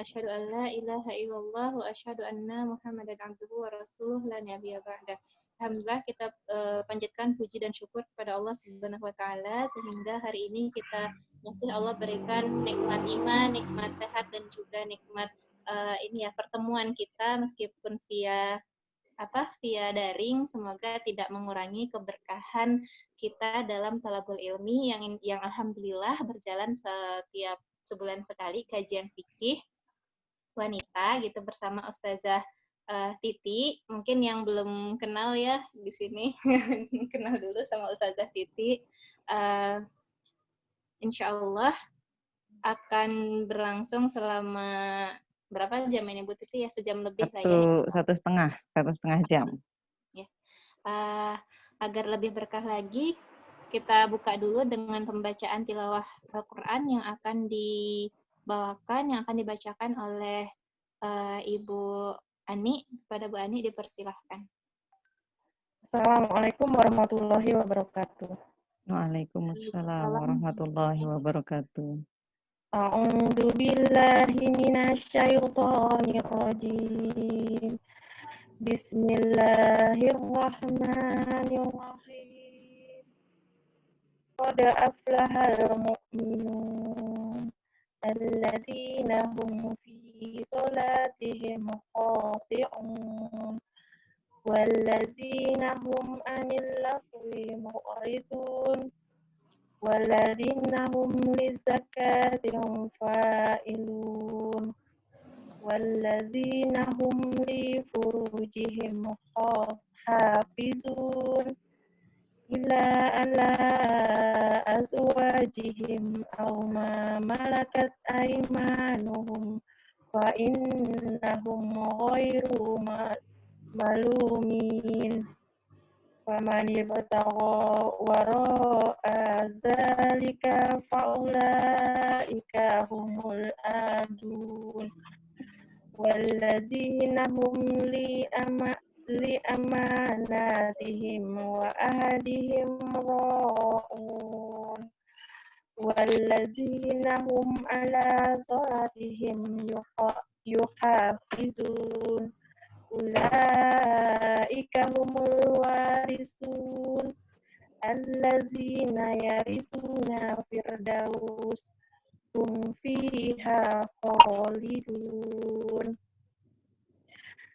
Asyhadu an la ilaha illallah wa asyhadu anna Muhammadan abduhu wa rasuluh la nabiyya ba'da. Alhamdulillah kita panjatkan puji dan syukur kepada Allah Subhanahu wa taala sehingga hari ini kita masih Allah berikan nikmat iman, nikmat sehat dan juga nikmat ini ya pertemuan kita meskipun via daring. Semoga tidak mengurangi keberkahan kita dalam talabul ilmi yang alhamdulillah berjalan setiap sebulan sekali kajian fikih wanita gitu bersama Ustazah Titi. Mungkin yang belum kenal ya di sini kenal dulu sama Ustazah Titi. Insya Allah akan berlangsung selama berapa jam ini Bu Titi ya, sejam lebih lah ya. Satu setengah jam. Ya. Agar lebih berkah lagi, kita buka dulu dengan pembacaan tilawah Al-Quran yang akan dibacakan oleh Ibu Ani. Kepada Bu Ani dipersilahkan. Assalamualaikum warahmatullahi wabarakatuh. Waalaikumsalam warahmatullahi wabarakatuh. A'udzu billahi minasyaitonir rajim. Bismillahirrahmanirrahim. Qad aflahal mu'minun alladzina hum fi sholatihim khashi'un walladzina hum 'anil lagwi mu'ridun walladzina hum lizakatihim fa'ilun walladzina hum li furujihim hafizun illa ala azwajihim aw ma malakat aymanuhum fa innahum ghairu malumin. Faman ibtagha wara'a zalika faulaika humul adun. Walladzina hum li amanatihim wa ahdihim ra'un. Walladzina hum ala salatihim yuhafizun. Ulaika humul warisun allazina yarisuna firdaus hum fiha khalidun.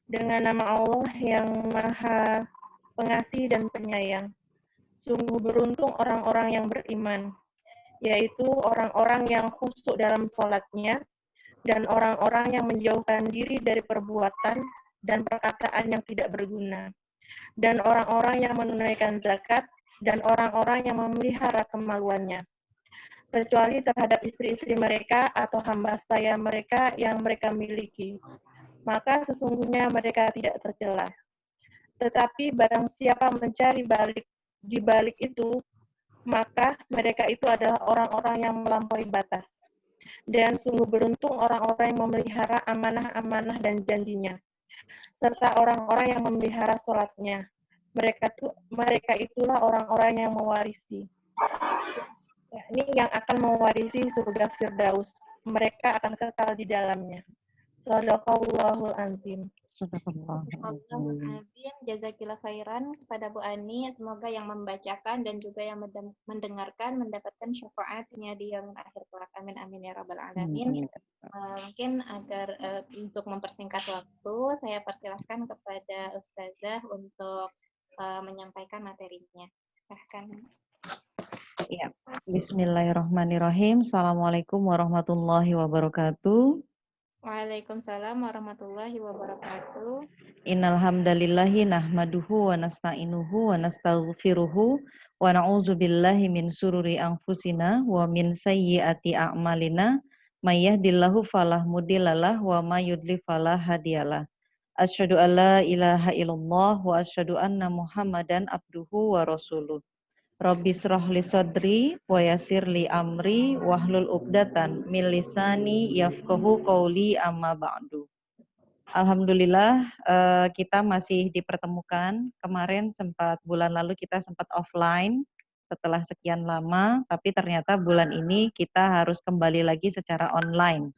Dengan nama Allah yang Maha Pengasih dan Penyayang. Sungguh beruntung orang-orang yang beriman, yaitu orang-orang yang khusyuk dalam sholatnya, dan orang-orang yang menjauhkan diri dari perbuatan dan perkataan yang tidak berguna, dan orang-orang yang menunaikan zakat, dan orang-orang yang memelihara kemaluannya, kecuali terhadap istri-istri mereka atau hamba sahaya mereka yang mereka miliki. Maka sesungguhnya mereka tidak tercela. Tetapi barang siapa mencari di balik itu, maka mereka itu adalah orang-orang yang melampaui batas. Dan sungguh beruntung orang-orang yang memelihara amanah-amanah dan janjinya, serta orang-orang yang memelihara sholatnya. Mereka itulah orang-orang yang mewarisi, yakni yang akan mewarisi surga Firdaus. Mereka akan kekal di dalamnya. Shadaqallahul azim. Jazakillah khairan kepada Bu Ani. Semoga yang membacakan dan juga yang mendengarkan mendapatkan syafaatnya di yang akhir kelak. Amin amin ya rabbal alamin. Mungkin agar untuk mempersingkat waktu, saya persilahkan kepada Ustazah untuk menyampaikan materinya. Silahkan. Ya. Bismillahirrahmanirrahim. Assalamualaikum warahmatullahi wabarakatuh. Waalaikumsalam warahmatullahi wabarakatuh. Innal hamdalillahi nahmaduhu wa nasta'inuhu wa nastaghfiruhu wa na'udzu billahi min sururi anfusina wa min sayyiati a'malina may yahdihillahu falah mudhillalah wa may yudlil falah hadiyalah. Asyhadu an la ilaha illallah wa asyhadu anna Muhammadan abduhu wa rasuluh. Rabbi shrahli sadri wa yassirli amri wahlul 'uqdatan min lisani yafqahu qauli amma ba'du. Alhamdulillah kita masih dipertemukan. Kemarin bulan lalu kita sempat offline setelah sekian lama, tapi ternyata bulan ini kita harus kembali lagi secara online.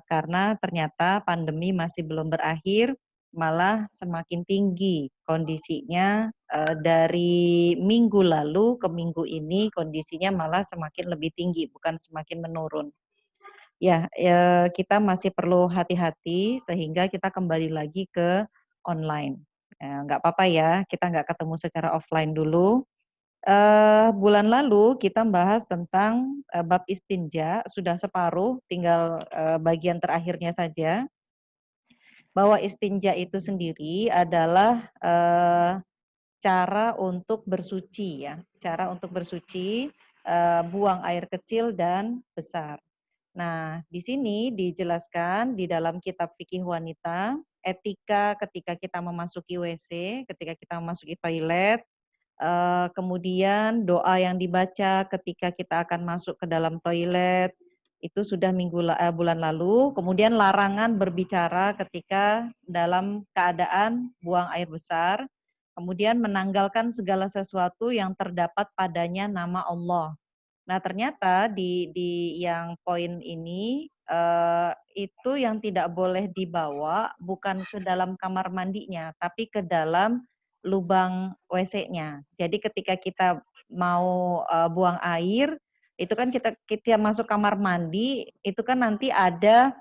karena ternyata pandemi masih belum berakhir, malah semakin tinggi kondisinya. Dari minggu lalu ke minggu ini kondisinya malah semakin lebih tinggi, bukan semakin menurun. Ya, kita masih perlu hati-hati sehingga kita kembali lagi ke online. Nggak apa-apa ya, kita nggak ketemu secara offline dulu. Bulan lalu kita bahas tentang bab istinja, sudah separuh, tinggal bagian terakhirnya saja. Bahwa istinja itu sendiri adalah cara untuk bersuci ya, cara untuk bersuci, buang air kecil dan besar. Nah, di sini dijelaskan di dalam kitab fikih wanita, etika ketika kita memasuki WC, ketika kita memasuki toilet, kemudian doa yang dibaca ketika kita akan masuk ke dalam toilet, itu sudah bulan lalu. Kemudian larangan berbicara ketika dalam keadaan buang air besar. Kemudian menanggalkan segala sesuatu yang terdapat padanya nama Allah. Nah, ternyata di yang poin ini itu yang tidak boleh dibawa bukan ke dalam kamar mandinya, tapi ke dalam lubang WC-nya. Jadi ketika kita mau buang air, itu kan kita masuk kamar mandi, itu kan nanti ada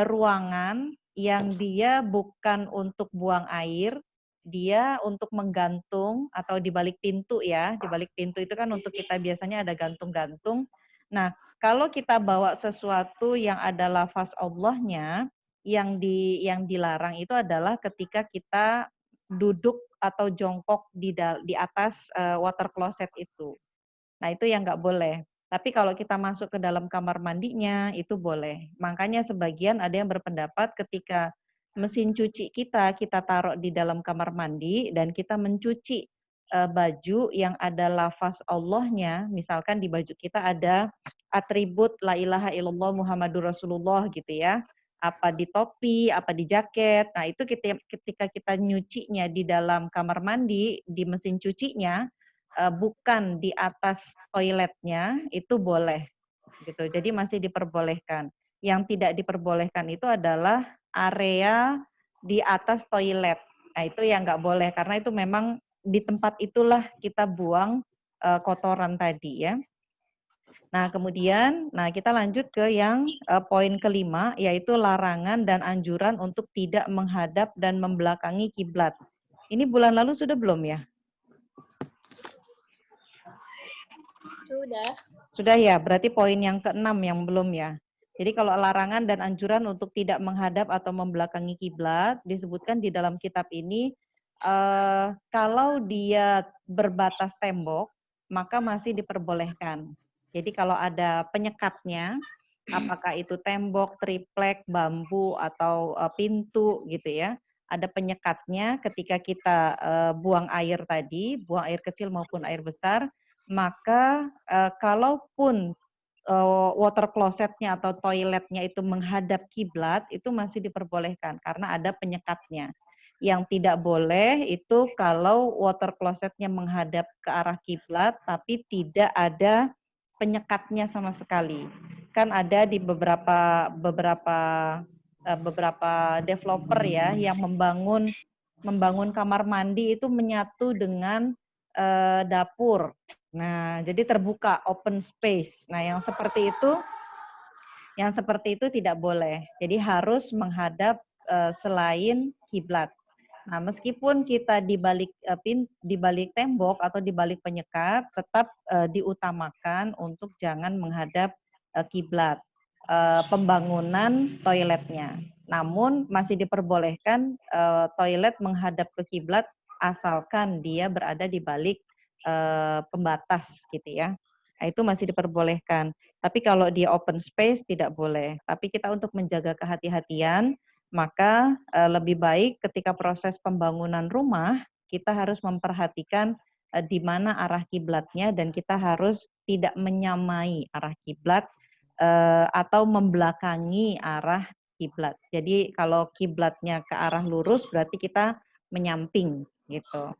ruangan yang dia bukan untuk buang air, dia untuk menggantung atau di balik pintu ya, di balik pintu itu kan untuk kita biasanya ada gantung-gantung. Nah, kalau kita bawa sesuatu yang ada lafaz Allahnya, yang dilarang itu adalah ketika kita duduk atau jongkok di atas water closet itu. Nah, itu yang nggak boleh. Tapi kalau kita masuk ke dalam kamar mandinya, itu boleh. Makanya sebagian ada yang berpendapat ketika mesin cuci kita taruh di dalam kamar mandi, dan kita mencuci baju yang ada lafaz Allahnya, misalkan di baju kita ada atribut la ilaha illallah Muhammadur Rasulullah gitu ya, apa di topi, apa di jaket. Nah, itu ketika kita nyucinya di dalam kamar mandi, di mesin cucinya, bukan di atas toiletnya, itu boleh gitu. Jadi masih diperbolehkan. Yang tidak diperbolehkan itu adalah area di atas toilet. Nah, itu yang nggak boleh karena itu memang di tempat itulah kita buang kotoran tadi ya. Nah, kemudian kita lanjut ke yang poin kelima, yaitu larangan dan anjuran untuk tidak menghadap dan membelakangi kiblat. Ini bulan lalu sudah belum ya? Sudah. Sudah ya, berarti poin yang keenam yang belum ya. Jadi kalau larangan dan anjuran untuk tidak menghadap atau membelakangi kiblat disebutkan di dalam kitab ini, kalau dia berbatas tembok maka masih diperbolehkan. Jadi kalau ada penyekatnya, apakah itu tembok, triplek, bambu atau pintu gitu ya, ada penyekatnya ketika kita buang air tadi, buang air kecil maupun air besar, maka kalaupun water closetnya atau toiletnya itu menghadap kiblat, itu masih diperbolehkan karena ada penyekatnya. Yang tidak boleh itu kalau water closetnya menghadap ke arah kiblat tapi tidak ada penyekatnya sama sekali. Kan ada di beberapa developer ya yang membangun kamar mandi itu menyatu dengan dapur. Nah, jadi terbuka, open space. Nah, yang seperti itu tidak boleh. Jadi harus menghadap selain kiblat. Nah, meskipun kita di balik tembok atau di balik penyekat, tetap diutamakan untuk jangan menghadap kiblat. Pembangunan toiletnya. Namun masih diperbolehkan toilet menghadap ke kiblat asalkan dia berada di balik pembatas gitu ya. Nah, itu masih diperbolehkan. Tapi kalau dia open space tidak boleh. Tapi kita untuk menjaga kehati-hatian, maka lebih baik ketika proses pembangunan rumah kita harus memperhatikan di mana arah kiblatnya dan kita harus tidak menyamai arah kiblat atau membelakangi arah kiblat. Jadi kalau kiblatnya ke arah lurus berarti kita menyamping gitu.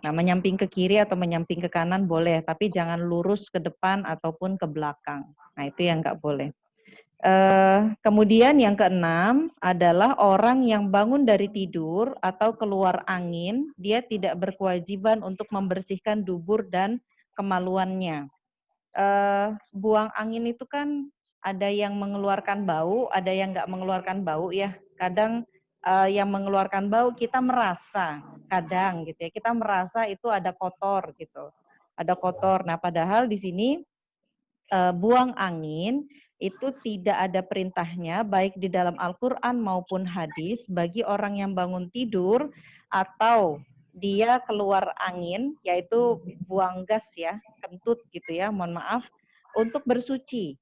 Nah, menyamping ke kiri atau menyamping ke kanan boleh, tapi jangan lurus ke depan ataupun ke belakang. Nah, itu yang nggak boleh. Kemudian yang keenam adalah orang yang bangun dari tidur atau keluar angin, dia tidak berkewajiban untuk membersihkan dubur dan kemaluannya. Buang angin itu kan ada yang mengeluarkan bau, ada yang nggak mengeluarkan bau ya. Kadang yang mengeluarkan bau kita merasa, kadang gitu ya, kita merasa itu ada kotor gitu, ada kotor. Nah, padahal di sini buang angin itu tidak ada perintahnya baik di dalam Al-Quran maupun hadis bagi orang yang bangun tidur atau dia keluar angin, yaitu buang gas ya, kentut gitu ya, mohon maaf, untuk bersuci,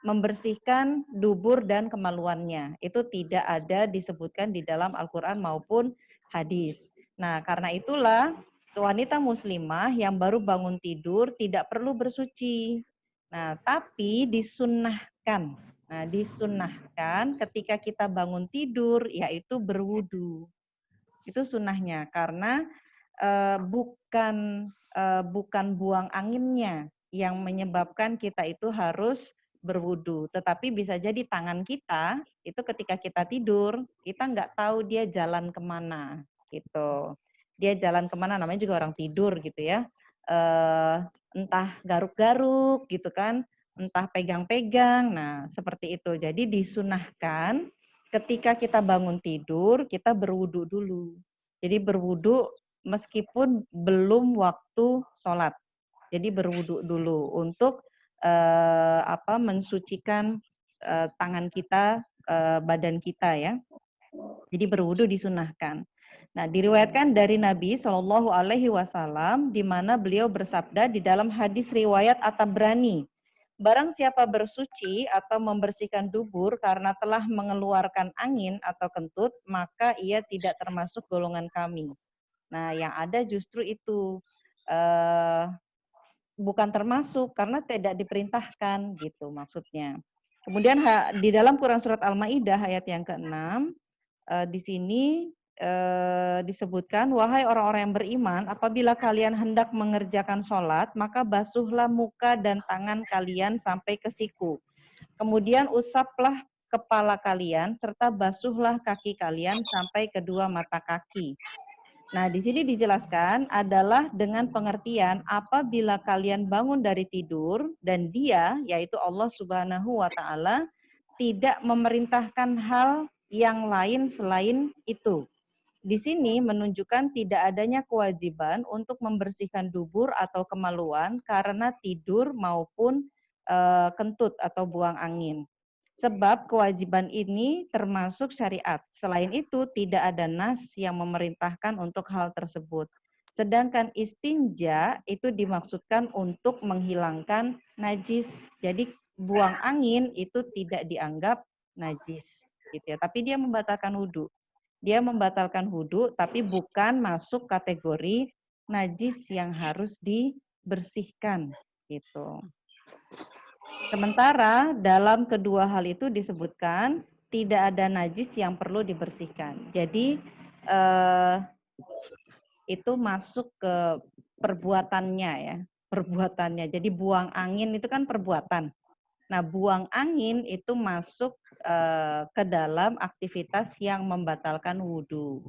membersihkan dubur dan kemaluannya. Itu tidak ada disebutkan di dalam Al-Quran maupun hadis. Nah, karena itulah wanita muslimah yang baru bangun tidur tidak perlu bersuci. Nah, tapi disunnahkan. Nah, disunnahkan ketika kita bangun tidur yaitu berwudu. Itu sunnahnya karena bukan buang anginnya yang menyebabkan kita itu harus berwudu, tetapi bisa jadi tangan kita itu ketika kita tidur kita nggak tahu dia jalan kemana gitu. Dia jalan kemana, namanya juga orang tidur gitu ya. Entah garuk-garuk gitu kan, entah pegang-pegang. Nah, seperti itu. Jadi disunahkan ketika kita bangun tidur, kita berwudu dulu. Jadi berwudu meskipun belum waktu sholat. Jadi berwudu dulu untuk mensucikan tangan kita, badan kita ya. Jadi berwudu disunahkan. Nah, diriwayatkan dari Nabi Shallallahu Alaihi Wasallam di mana beliau bersabda di dalam hadis riwayat At-Tabrani, barang siapa bersuci atau membersihkan dubur karena telah mengeluarkan angin atau kentut, maka ia tidak termasuk golongan kami. Nah, yang ada justru itu bukan termasuk karena tidak diperintahkan gitu maksudnya. Kemudian di dalam Quran surat Al-Maidah ayat yang ke-6 di sini disebutkan, wahai orang-orang yang beriman, apabila kalian hendak mengerjakan sholat, maka basuhlah muka dan tangan kalian sampai ke siku. Kemudian usaplah kepala kalian serta basuhlah kaki kalian sampai kedua mata kaki. Nah, di sini dijelaskan adalah dengan pengertian apabila kalian bangun dari tidur dan dia, yaitu Allah Subhanahu wa Ta'ala, tidak memerintahkan hal yang lain selain itu. Di sini menunjukkan tidak adanya kewajiban untuk membersihkan dubur atau kemaluan karena tidur maupun kentut atau buang angin. Sebab kewajiban ini termasuk syariat. Selain itu, tidak ada nas yang memerintahkan untuk hal tersebut. Sedangkan istinja itu dimaksudkan untuk menghilangkan najis. Jadi buang angin itu tidak dianggap najis, gitu ya. Tapi dia membatalkan wudhu. Dia membatalkan wudhu, tapi bukan masuk kategori najis yang harus dibersihkan, gitu. Sementara dalam kedua hal itu disebutkan tidak ada najis yang perlu dibersihkan. Jadi itu masuk ke perbuatannya ya, perbuatannya. Jadi buang angin itu kan perbuatan. Nah, buang angin itu masuk ke dalam aktivitas yang membatalkan wudhu.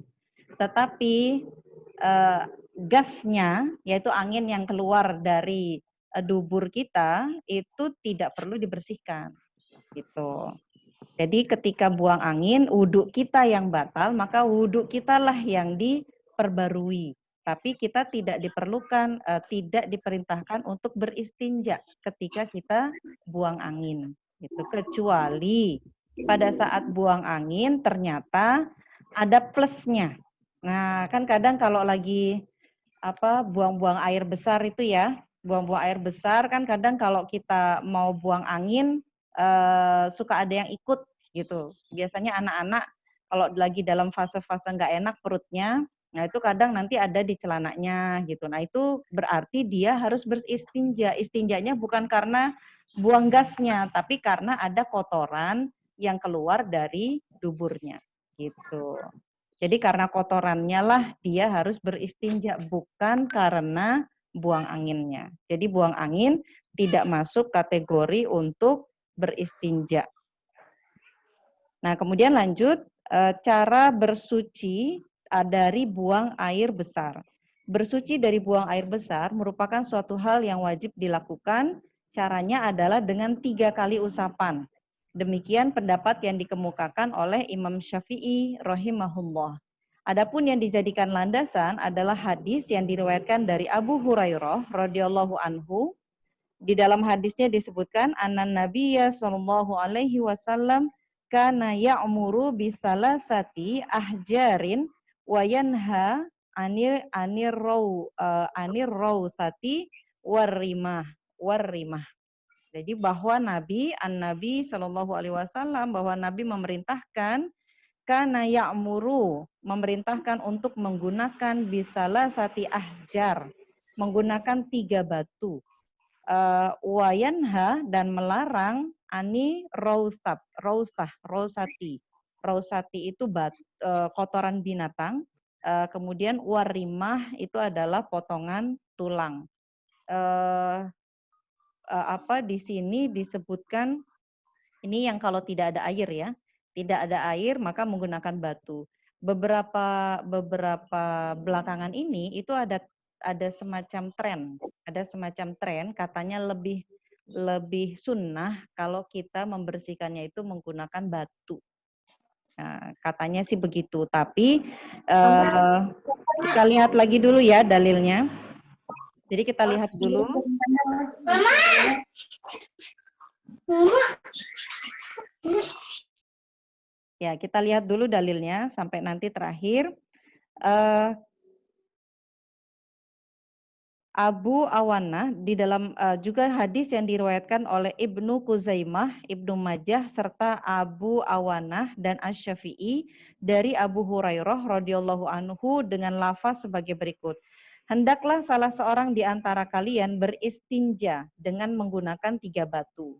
Tetapi gasnya, yaitu angin yang keluar dari dubur kita itu tidak perlu dibersihkan gitu. Jadi ketika buang angin, wudhu kita yang batal, maka wudhu kita lah yang diperbarui. Tapi kita tidak diperlukan, tidak diperintahkan untuk beristinja ketika kita buang angin. Gitu. Kecuali pada saat buang angin ternyata ada plusnya. Nah, kan kadang kalau lagi buang-buang air besar itu ya, buang-buang air besar kan kadang kalau kita mau buang angin suka ada yang ikut gitu. Biasanya anak-anak kalau lagi dalam fase-fase nggak enak perutnya, nah itu kadang nanti ada di celananya gitu. Nah itu berarti dia harus beristinja. Istinjanya bukan karena buang gasnya, tapi karena ada kotoran yang keluar dari duburnya gitu. Jadi karena kotorannya lah dia harus beristinja, bukan karena buang anginnya. Jadi buang angin tidak masuk kategori untuk beristinja. Nah, kemudian lanjut, cara bersuci dari buang air besar. Bersuci dari buang air besar merupakan suatu hal yang wajib dilakukan. Caranya adalah dengan 3 kali usapan. Demikian pendapat yang dikemukakan oleh Imam Syafi'i rahimahullah. Adapun yang dijadikan landasan adalah hadis yang diriwayatkan dari Abu Hurairah radhiyallahu anhu. Di dalam hadisnya disebutkan anan Nabiyya sallallahu alaihi wasallam kana ya'muru bisalasati ahjarin wa yanha anir rausati warrimah. Jadi bahwa Nabi sallallahu alaihi wasallam, bahwa Nabi memerintahkan kana ya'muru, memerintahkan untuk menggunakan bisalasati ahjar, menggunakan 3 batu. Wayanha, dan melarang ani rausati. Rausati itu kotoran binatang. Kemudian warimah itu adalah potongan tulang. Di sini disebutkan ini yang kalau tidak ada air ya, tidak ada air maka menggunakan batu. Beberapa belakangan ini itu ada semacam tren katanya lebih sunnah kalau kita membersihkannya itu menggunakan batu. Nah, katanya sih begitu, tapi kita lihat lagi dulu ya dalilnya. Jadi kita lihat dulu. Ya, kita lihat dulu dalilnya sampai nanti terakhir. Abu Awanah di dalam juga hadis yang diriwayatkan oleh Ibnu Kuzaimah, Ibnu Majah serta Abu Awanah dan Asy-Syafi'i dari Abu Hurairah radhiyallahu anhu dengan lafaz sebagai berikut. Hendaklah salah seorang di antara kalian beristinja dengan menggunakan 3 batu.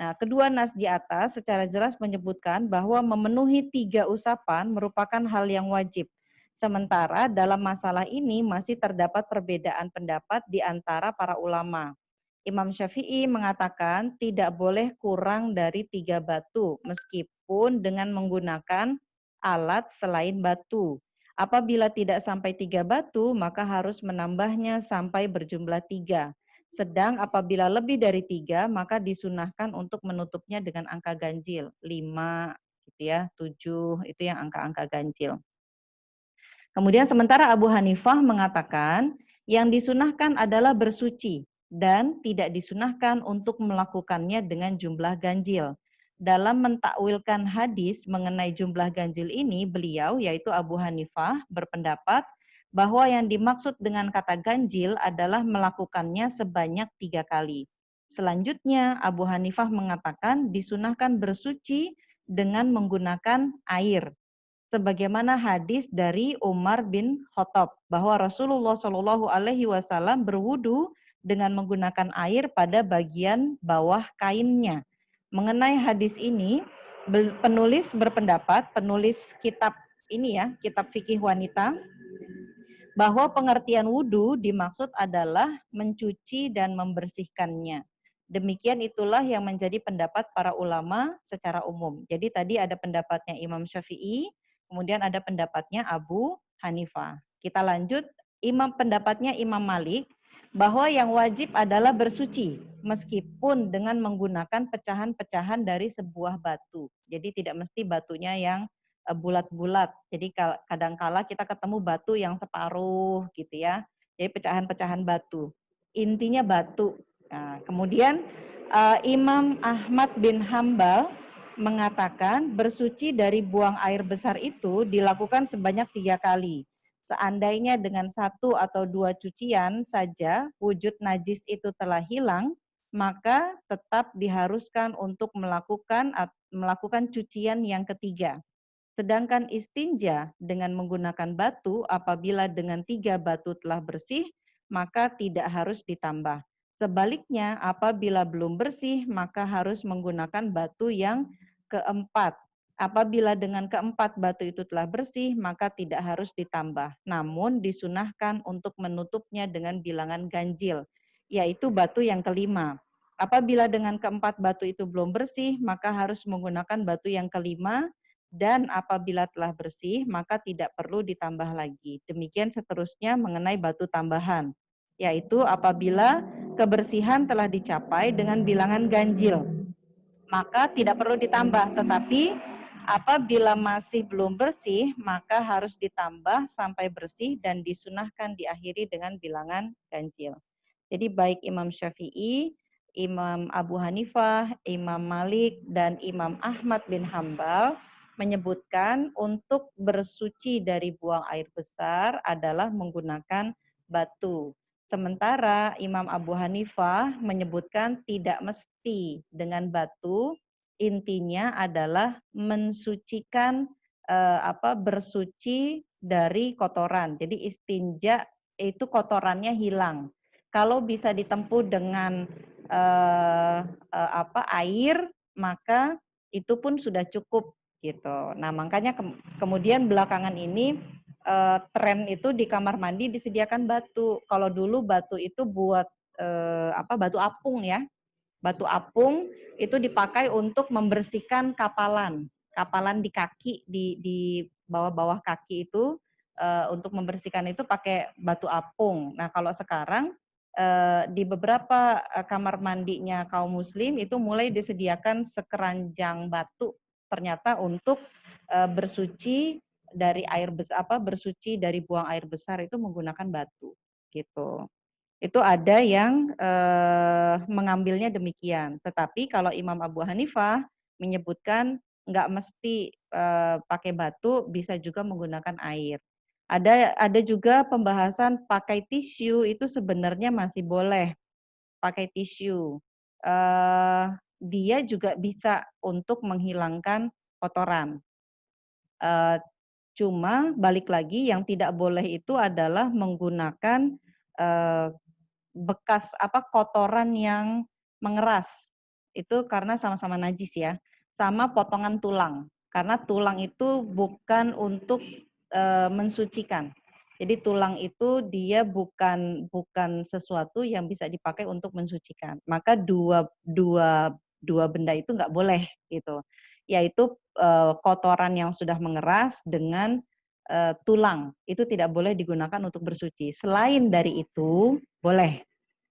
Nah, kedua nas di atas secara jelas menyebutkan bahwa memenuhi 3 usapan merupakan hal yang wajib. Sementara dalam masalah ini masih terdapat perbedaan pendapat di antara para ulama. Imam Syafi'i mengatakan tidak boleh kurang dari 3 batu meskipun dengan menggunakan alat selain batu. Apabila tidak sampai 3 batu maka harus menambahnya sampai berjumlah 3. Sedang apabila lebih dari 3 maka disunahkan untuk menutupnya dengan angka ganjil. 5 gitu ya, 7 itu yang angka-angka ganjil. Kemudian sementara Abu Hanifah mengatakan yang disunahkan adalah bersuci dan tidak disunahkan untuk melakukannya dengan jumlah ganjil. Dalam mentakwilkan hadis mengenai jumlah ganjil ini, beliau yaitu Abu Hanifah berpendapat bahwa yang dimaksud dengan kata ganjil adalah melakukannya sebanyak 3 kali. Selanjutnya Abu Hanifah mengatakan disunahkan bersuci dengan menggunakan air. Sebagaimana hadis dari Umar bin Khattab bahwa Rasulullah Shallallahu Alaihi Wasallam berwudu dengan menggunakan air pada bagian bawah kainnya. Mengenai hadis ini, penulis berpendapat, penulis kitab ini ya, kitab fikih wanita, bahwa pengertian wudu dimaksud adalah mencuci dan membersihkannya. Demikian itulah yang menjadi pendapat para ulama secara umum. Jadi tadi ada pendapatnya Imam Syafi'i, kemudian ada pendapatnya Abu Hanifah. Kita lanjut, pendapatnya Imam Malik, bahwa yang wajib adalah bersuci, meskipun dengan menggunakan pecahan-pecahan dari sebuah batu. Jadi tidak mesti batunya yang bulat-bulat. Jadi kadangkala kita ketemu batu yang separuh gitu ya. Jadi pecahan-pecahan batu. Intinya batu. Nah, kemudian Imam Ahmad bin Hambal mengatakan bersuci dari buang air besar itu dilakukan sebanyak 3 kali. Seandainya dengan 1 atau 2 cucian saja wujud najis itu telah hilang, maka tetap diharuskan untuk melakukan cucian yang ketiga. Sedangkan istinja dengan menggunakan batu, apabila dengan 3 batu telah bersih, maka tidak harus ditambah. Sebaliknya, apabila belum bersih, maka harus menggunakan batu yang keempat. Apabila dengan keempat batu itu telah bersih, maka tidak harus ditambah. Namun disunahkan untuk menutupnya dengan bilangan ganjil, yaitu batu yang kelima. Apabila dengan keempat batu itu belum bersih, maka harus menggunakan batu yang kelima, dan apabila telah bersih, maka tidak perlu ditambah lagi. Demikian seterusnya mengenai batu tambahan, yaitu apabila kebersihan telah dicapai dengan bilangan ganjil, maka tidak perlu ditambah, tetapi apabila masih belum bersih, maka harus ditambah sampai bersih dan disunahkan diakhiri dengan bilangan ganjil. Jadi baik Imam Syafi'i, Imam Abu Hanifah, Imam Malik, dan Imam Ahmad bin Hambal menyebutkan untuk bersuci dari buang air besar adalah menggunakan batu. Sementara Imam Abu Hanifah menyebutkan tidak mesti dengan batu, intinya adalah mensucikan bersuci dari kotoran. Jadi istinja itu kotorannya hilang. Kalau bisa ditempuh dengan air, maka itu pun sudah cukup gitu. Nah, makanya kemudian belakangan ini tren itu di kamar mandi disediakan batu. Kalau dulu batu itu buat batu apung ya. Batu apung itu dipakai untuk membersihkan kapalan. Kapalan di kaki, di bawah-bawah kaki itu untuk membersihkan itu pakai batu apung. Nah, kalau sekarang di beberapa kamar mandinya kaum muslim itu mulai disediakan sekeranjang batu ternyata untuk bersuci dari air besar, bersuci dari buang air besar itu menggunakan batu gitu. Itu ada yang mengambilnya demikian. Tetapi kalau Imam Abu Hanifah menyebutkan nggak mesti pakai batu, bisa juga menggunakan air. Ada juga pembahasan pakai tisu itu sebenarnya masih boleh pakai tisu. Dia juga bisa untuk menghilangkan kotoran. Cuma balik lagi yang tidak boleh itu adalah menggunakan bekas kotoran yang mengeras. Itu karena sama-sama najis ya. Sama potongan tulang. Karena tulang itu bukan untuk mensucikan. Jadi tulang itu dia bukan sesuatu yang bisa dipakai untuk mensucikan. Maka dua benda itu nggak boleh gitu. Yaitu kotoran yang sudah mengeras dengan tulang. Itu tidak boleh digunakan untuk bersuci. Selain dari itu boleh.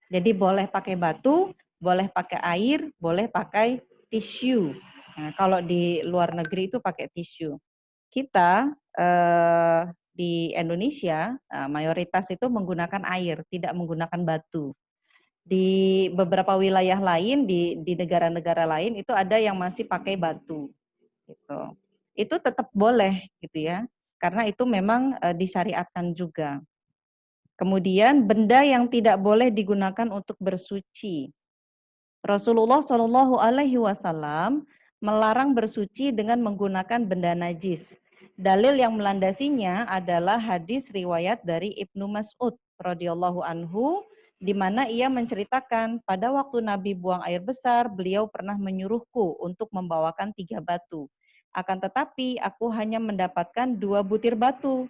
Jadi boleh pakai batu, boleh pakai air, boleh pakai tisu. Nah, kalau di luar negeri itu pakai tisu. Kita di Indonesia mayoritas itu menggunakan air, tidak menggunakan batu. Di beberapa wilayah lain, di negara-negara lain itu ada yang masih pakai batu. Gitu. Itu tetap boleh gitu ya, karena itu memang disyariatkan juga. Kemudian benda yang tidak boleh digunakan untuk bersuci. Rasulullah Shallallahu Alaihi Wasallam melarang bersuci dengan menggunakan benda najis. Dalil yang melandasinya adalah hadis riwayat dari Ibnu Mas'ud radhiyallahu anhu, di mana ia menceritakan pada waktu Nabi buang air besar, beliau pernah menyuruhku untuk membawakan 3 batu. Akan tetapi aku hanya mendapatkan 2 butir batu.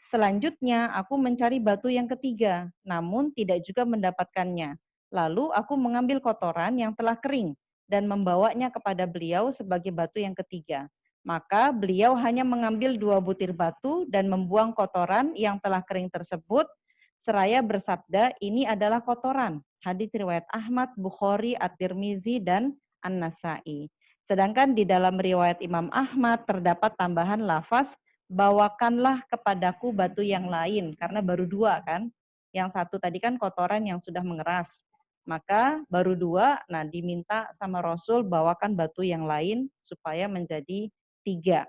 Selanjutnya aku mencari batu yang ketiga, namun tidak juga mendapatkannya. Lalu aku mengambil kotoran yang telah kering dan membawanya kepada beliau sebagai batu yang ketiga. Maka beliau hanya mengambil 2 butir batu dan membuang kotoran yang telah kering tersebut, seraya bersabda, ini adalah kotoran. Hadis riwayat Ahmad, Bukhari, At-Tirmizi, dan An-Nasai. Sedangkan di dalam riwayat Imam Ahmad terdapat tambahan lafaz, bawakanlah kepadaku batu yang lain, karena baru 2 kan. Yang satu tadi kan kotoran yang sudah mengeras. Maka baru 2, nah diminta sama Rasul bawakan batu yang lain supaya menjadi 3.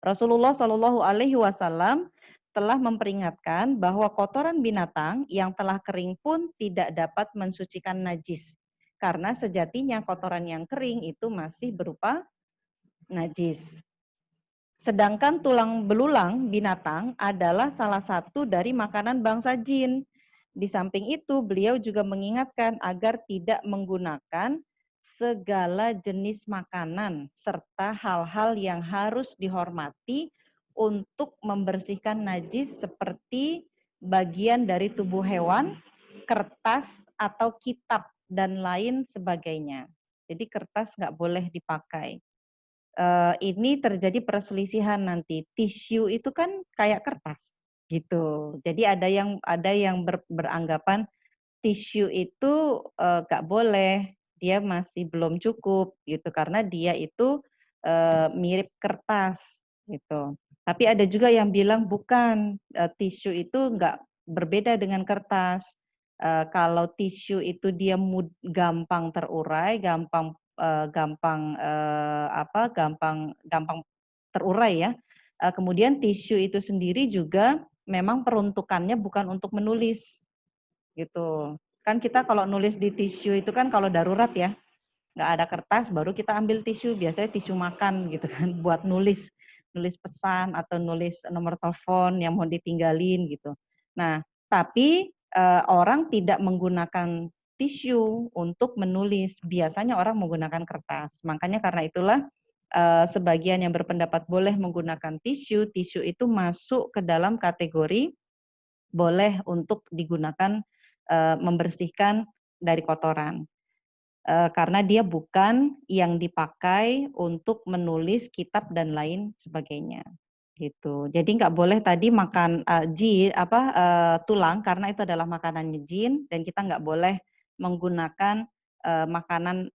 Rasulullah Shallallahu Alaihi Wasallam telah memperingatkan bahwa kotoran binatang yang telah kering pun tidak dapat mensucikan najis. Karena sejatinya kotoran yang kering itu masih berupa najis. Sedangkan tulang belulang binatang adalah salah satu dari makanan bangsa jin. Di samping itu, beliau juga mengingatkan agar tidak menggunakan segala jenis makanan serta hal-hal yang harus dihormati untuk membersihkan najis seperti bagian dari tubuh hewan, kertas atau kitab dan lain sebagainya. Jadi kertas nggak boleh dipakai. Ini terjadi perselisihan nanti. Tisu itu kan kayak kertas gitu. Jadi ada yang beranggapan tisu itu nggak boleh, dia masih belum cukup gitu karena dia itu mirip kertas gitu. Tapi ada juga yang bilang bukan, tisu itu nggak berbeda dengan kertas. Kalau tisu itu dia gampang terurai, gampang terurai ya. Kemudian tisu itu sendiri juga memang peruntukannya bukan untuk menulis gitu. Kan kita kalau nulis di tisu itu kan kalau darurat ya, nggak ada kertas baru kita ambil tisu, biasanya tisu makan gitu kan buat nulis pesan atau nulis nomor telepon yang mau ditinggalin gitu. Nah, tapi orang tidak menggunakan tisu untuk menulis, biasanya orang menggunakan kertas. Makanya karena itulah sebagian yang berpendapat boleh menggunakan tisu, tisu itu masuk ke dalam kategori boleh untuk digunakan membersihkan dari kotoran. Karena dia bukan yang dipakai untuk menulis kitab dan lain sebagainya gitu. Jadi nggak boleh tadi makan tulang karena itu adalah makanannya jin dan kita nggak boleh menggunakan makanan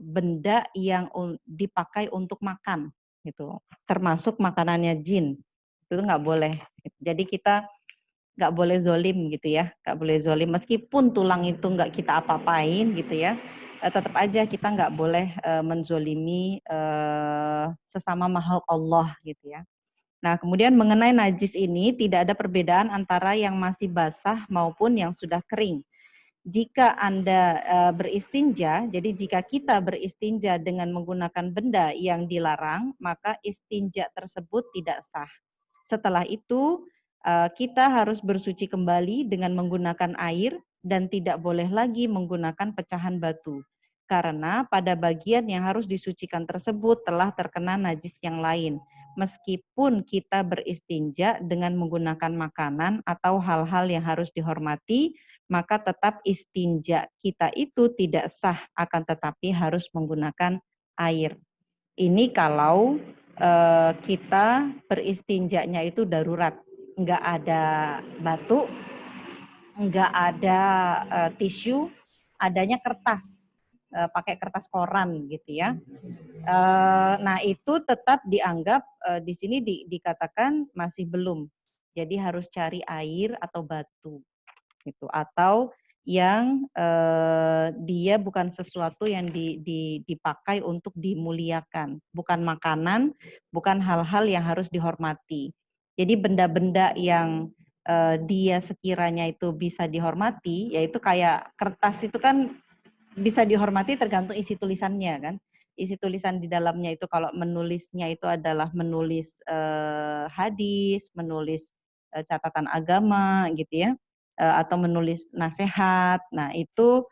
benda yang dipakai untuk makan gitu. Termasuk makanannya jin itu nggak boleh. Jadi kita nggak boleh zolim gitu ya, nggak boleh zolim meskipun tulang itu nggak kita apa-apain gitu ya, tetap aja kita nggak boleh menzolimi sesama makhluk Allah gitu ya. Nah kemudian mengenai najis ini tidak ada perbedaan antara yang masih basah maupun yang sudah kering. Jika Anda beristinja, jadi jika kita beristinja dengan menggunakan benda yang dilarang, maka istinja tersebut tidak sah. Setelah itu, kita harus bersuci kembali dengan menggunakan air dan tidak boleh lagi menggunakan pecahan batu. Karena pada bagian yang harus disucikan tersebut telah terkena najis yang lain. Meskipun kita beristinja dengan menggunakan makanan atau hal-hal yang harus dihormati, maka tetap istinja kita itu tidak sah, akan tetapi harus menggunakan air. Ini kalau kita beristinjanya itu darurat, nggak ada batu, nggak ada tisu, adanya kertas, pakai kertas koran gitu ya. Nah itu tetap dianggap di sini dikatakan masih belum, jadi harus cari air atau batu gitu, atau yang dia bukan sesuatu yang dipakai untuk dimuliakan, bukan makanan, bukan hal-hal yang harus dihormati. Jadi benda-benda yang dia sekiranya itu bisa dihormati, yaitu kayak kertas itu kan bisa dihormati tergantung isi tulisannya kan. Isi tulisan di dalamnya itu kalau menulisnya itu adalah menulis hadis, menulis catatan agama gitu ya, atau menulis nasihat. Nah itu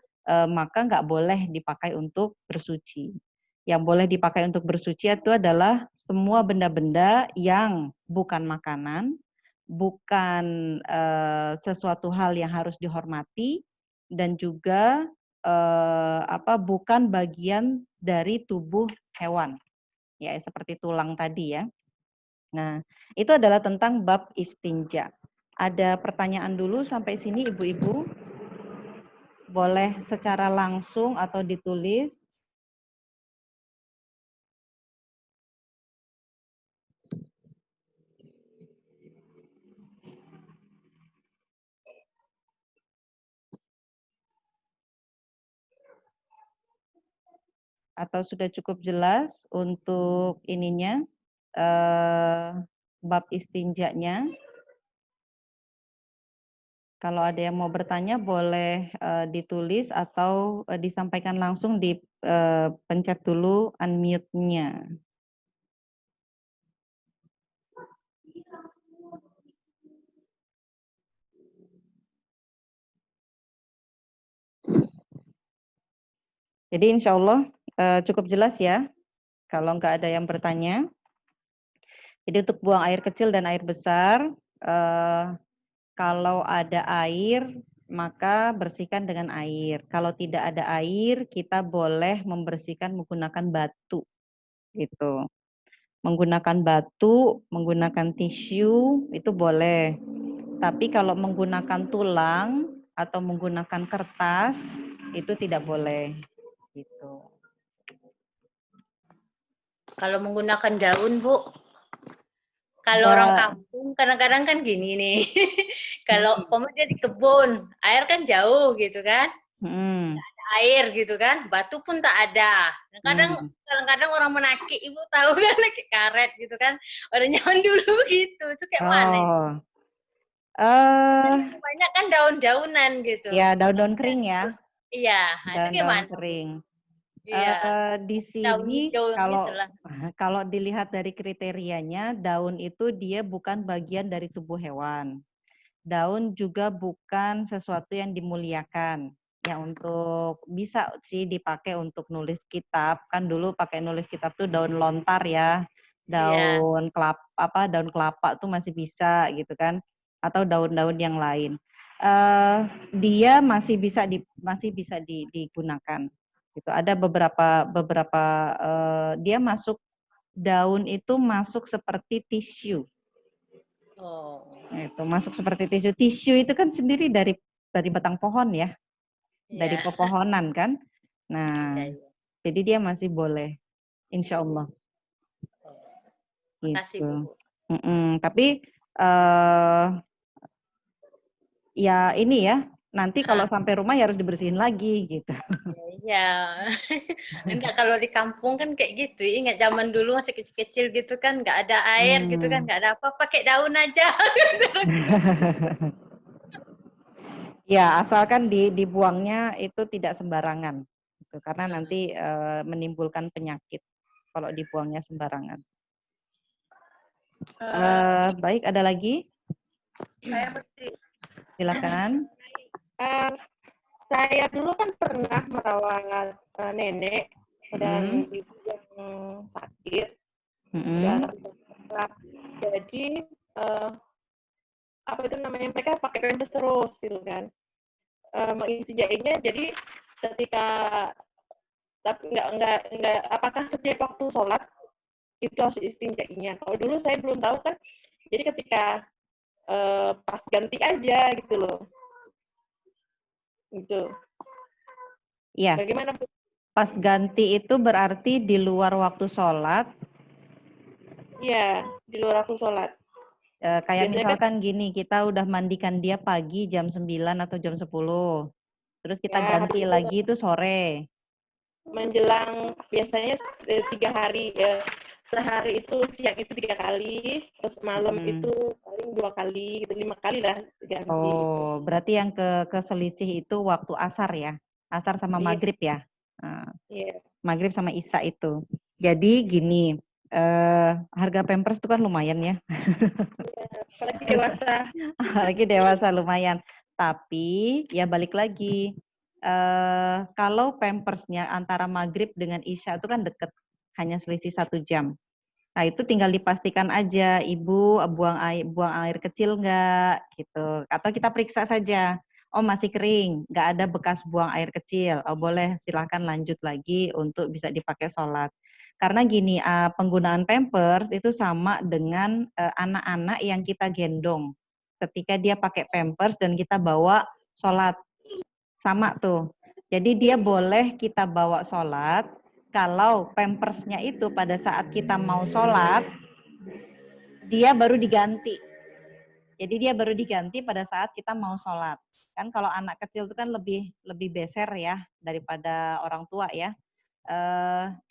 maka nggak boleh dipakai untuk bersuci. Yang boleh dipakai untuk bersuci itu adalah semua benda-benda yang bukan makanan, bukan sesuatu hal yang harus dihormati, dan juga bukan bagian dari tubuh hewan, ya seperti tulang tadi ya. Nah, itu adalah tentang bab istinja. Ada pertanyaan dulu sampai sini ibu-ibu? Boleh secara langsung atau ditulis. Atau sudah cukup jelas untuk ininya, bab istinjanya. Kalau ada yang mau bertanya boleh ditulis atau disampaikan langsung di pencet dulu unmute-nya. Jadi insya Allah cukup jelas ya. Kalau nggak ada yang bertanya. Jadi untuk buang air kecil dan air besar, kalau ada air maka bersihkan dengan air. Kalau tidak ada air, kita boleh membersihkan menggunakan batu, gitu. Menggunakan batu, menggunakan tisu itu boleh. Tapi kalau menggunakan tulang atau menggunakan kertas itu tidak boleh, gitu. Kalau menggunakan daun, Bu, kalau orang kampung kadang-kadang kan gini nih. Kalau dia di kebun, air kan jauh gitu kan. Air gitu kan, batu pun tak ada. Kadang-kadang orang menakik, Ibu tahu kan, lagi karet gitu kan. Orang zaman dulu gitu. Itu kayak mana? Banyak kan daun-daunan gitu. Ya, daun-daun kering ya. Iya, itu Daun-daun gimana? kering. Iya. Di sini Daun kalau dilihat dari kriterianya, daun itu dia bukan bagian dari tubuh hewan. Daun juga bukan sesuatu yang dimuliakan. Ya untuk bisa sih dipakai untuk nulis kitab. Kan dulu pakai nulis kitab tuh daun lontar ya. Daun kelapa daun kelapa tuh masih bisa gitu kan, atau daun-daun yang lain. Dia masih bisa digunakan. Gitu. Ada beberapa dia masuk, daun itu masuk seperti tisu. Itu masuk seperti tisu. Tisu itu kan sendiri dari batang pohon ya, dari pepohonan kan. Nah, jadi dia masih boleh, insya Allah. Makasih, Gitu. Bu. Tapi ya ini ya, nanti kalau sampai rumah ya harus dibersihin lagi gitu. Iya. Enggak, kalau di kampung kan kayak gitu. Ingat zaman dulu masih kecil-kecil gitu kan, nggak ada air gitu kan, nggak ada apa, pakai daun aja. Ya, asalkan dibuangnya itu tidak sembarangan. Gitu, karena nanti menimbulkan penyakit kalau dibuangnya sembarangan. Baik, ada lagi? Saya mesti. Silakan. Saya dulu kan pernah merawat nenek dan ibu yang sakit. Jadi apa itu namanya, mereka pakai pampers terus gitu kan. Mengistinjainya jadi ketika, tapi nggak apakah setiap waktu sholat itu harus istinjainya. Kalau dulu saya belum tahu kan, jadi ketika pas ganti aja gitu loh. Gitu. Iya. Bagaimana? Pas ganti itu berarti di luar waktu sholat. Iya, di luar waktu sholat. Kayak misalkan gini, kita udah mandikan dia pagi jam 9 atau jam 10. Terus kita ganti lagi itu sore. Menjelang biasanya 3 hari ya. Sehari itu siang itu 3 kali, terus malam itu paling 2 kali, gitu 5 kali lah ganti. Oh, berarti yang keselisih itu waktu asar ya? Asar sama maghrib ya? Maghrib sama isya itu. Jadi gini, harga pampers itu kan lumayan ya. Apalagi dewasa. Apalagi dewasa lumayan. Tapi ya balik lagi, kalau pampersnya antara maghrib dengan isya itu kan deket, hanya selisih 1 jam. Nah itu tinggal dipastikan aja, ibu buang air kecil enggak gitu. Atau kita periksa saja, oh masih kering, nggak ada bekas buang air kecil. Oh boleh, silahkan lanjut lagi untuk bisa dipakai sholat. Karena gini, penggunaan pampers itu sama dengan anak-anak yang kita gendong. Ketika dia pakai pampers dan kita bawa sholat, sama tuh. Jadi dia boleh kita bawa sholat, kalau pampersnya itu pada saat kita mau sholat, dia baru diganti. Jadi dia baru diganti pada saat kita mau sholat. Kan kalau anak kecil itu kan lebih beser ya daripada orang tua ya.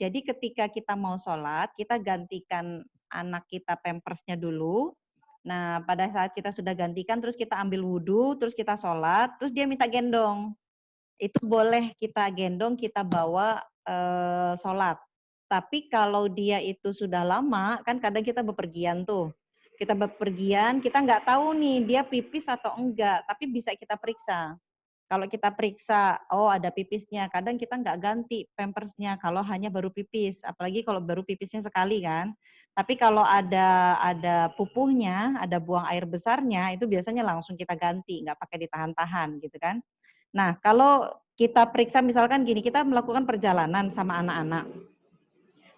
Jadi ketika kita mau sholat, kita gantikan anak kita pampersnya dulu. Nah pada saat kita sudah gantikan, terus kita ambil wudhu, terus kita sholat, terus dia minta gendong. Itu boleh kita gendong, kita bawa sholat. Tapi kalau dia itu sudah lama, kan kadang kita bepergian tuh. Kita bepergian, kita nggak tahu nih dia pipis atau enggak, tapi bisa kita periksa. Kalau kita periksa, oh ada pipisnya, kadang kita nggak ganti pampersnya kalau hanya baru pipis, apalagi kalau baru pipisnya sekali kan. Tapi kalau ada pupuhnya, ada buang air besarnya, itu biasanya langsung kita ganti, nggak pakai ditahan-tahan gitu kan. Nah, kalau kita periksa misalkan gini, kita melakukan perjalanan sama anak-anak,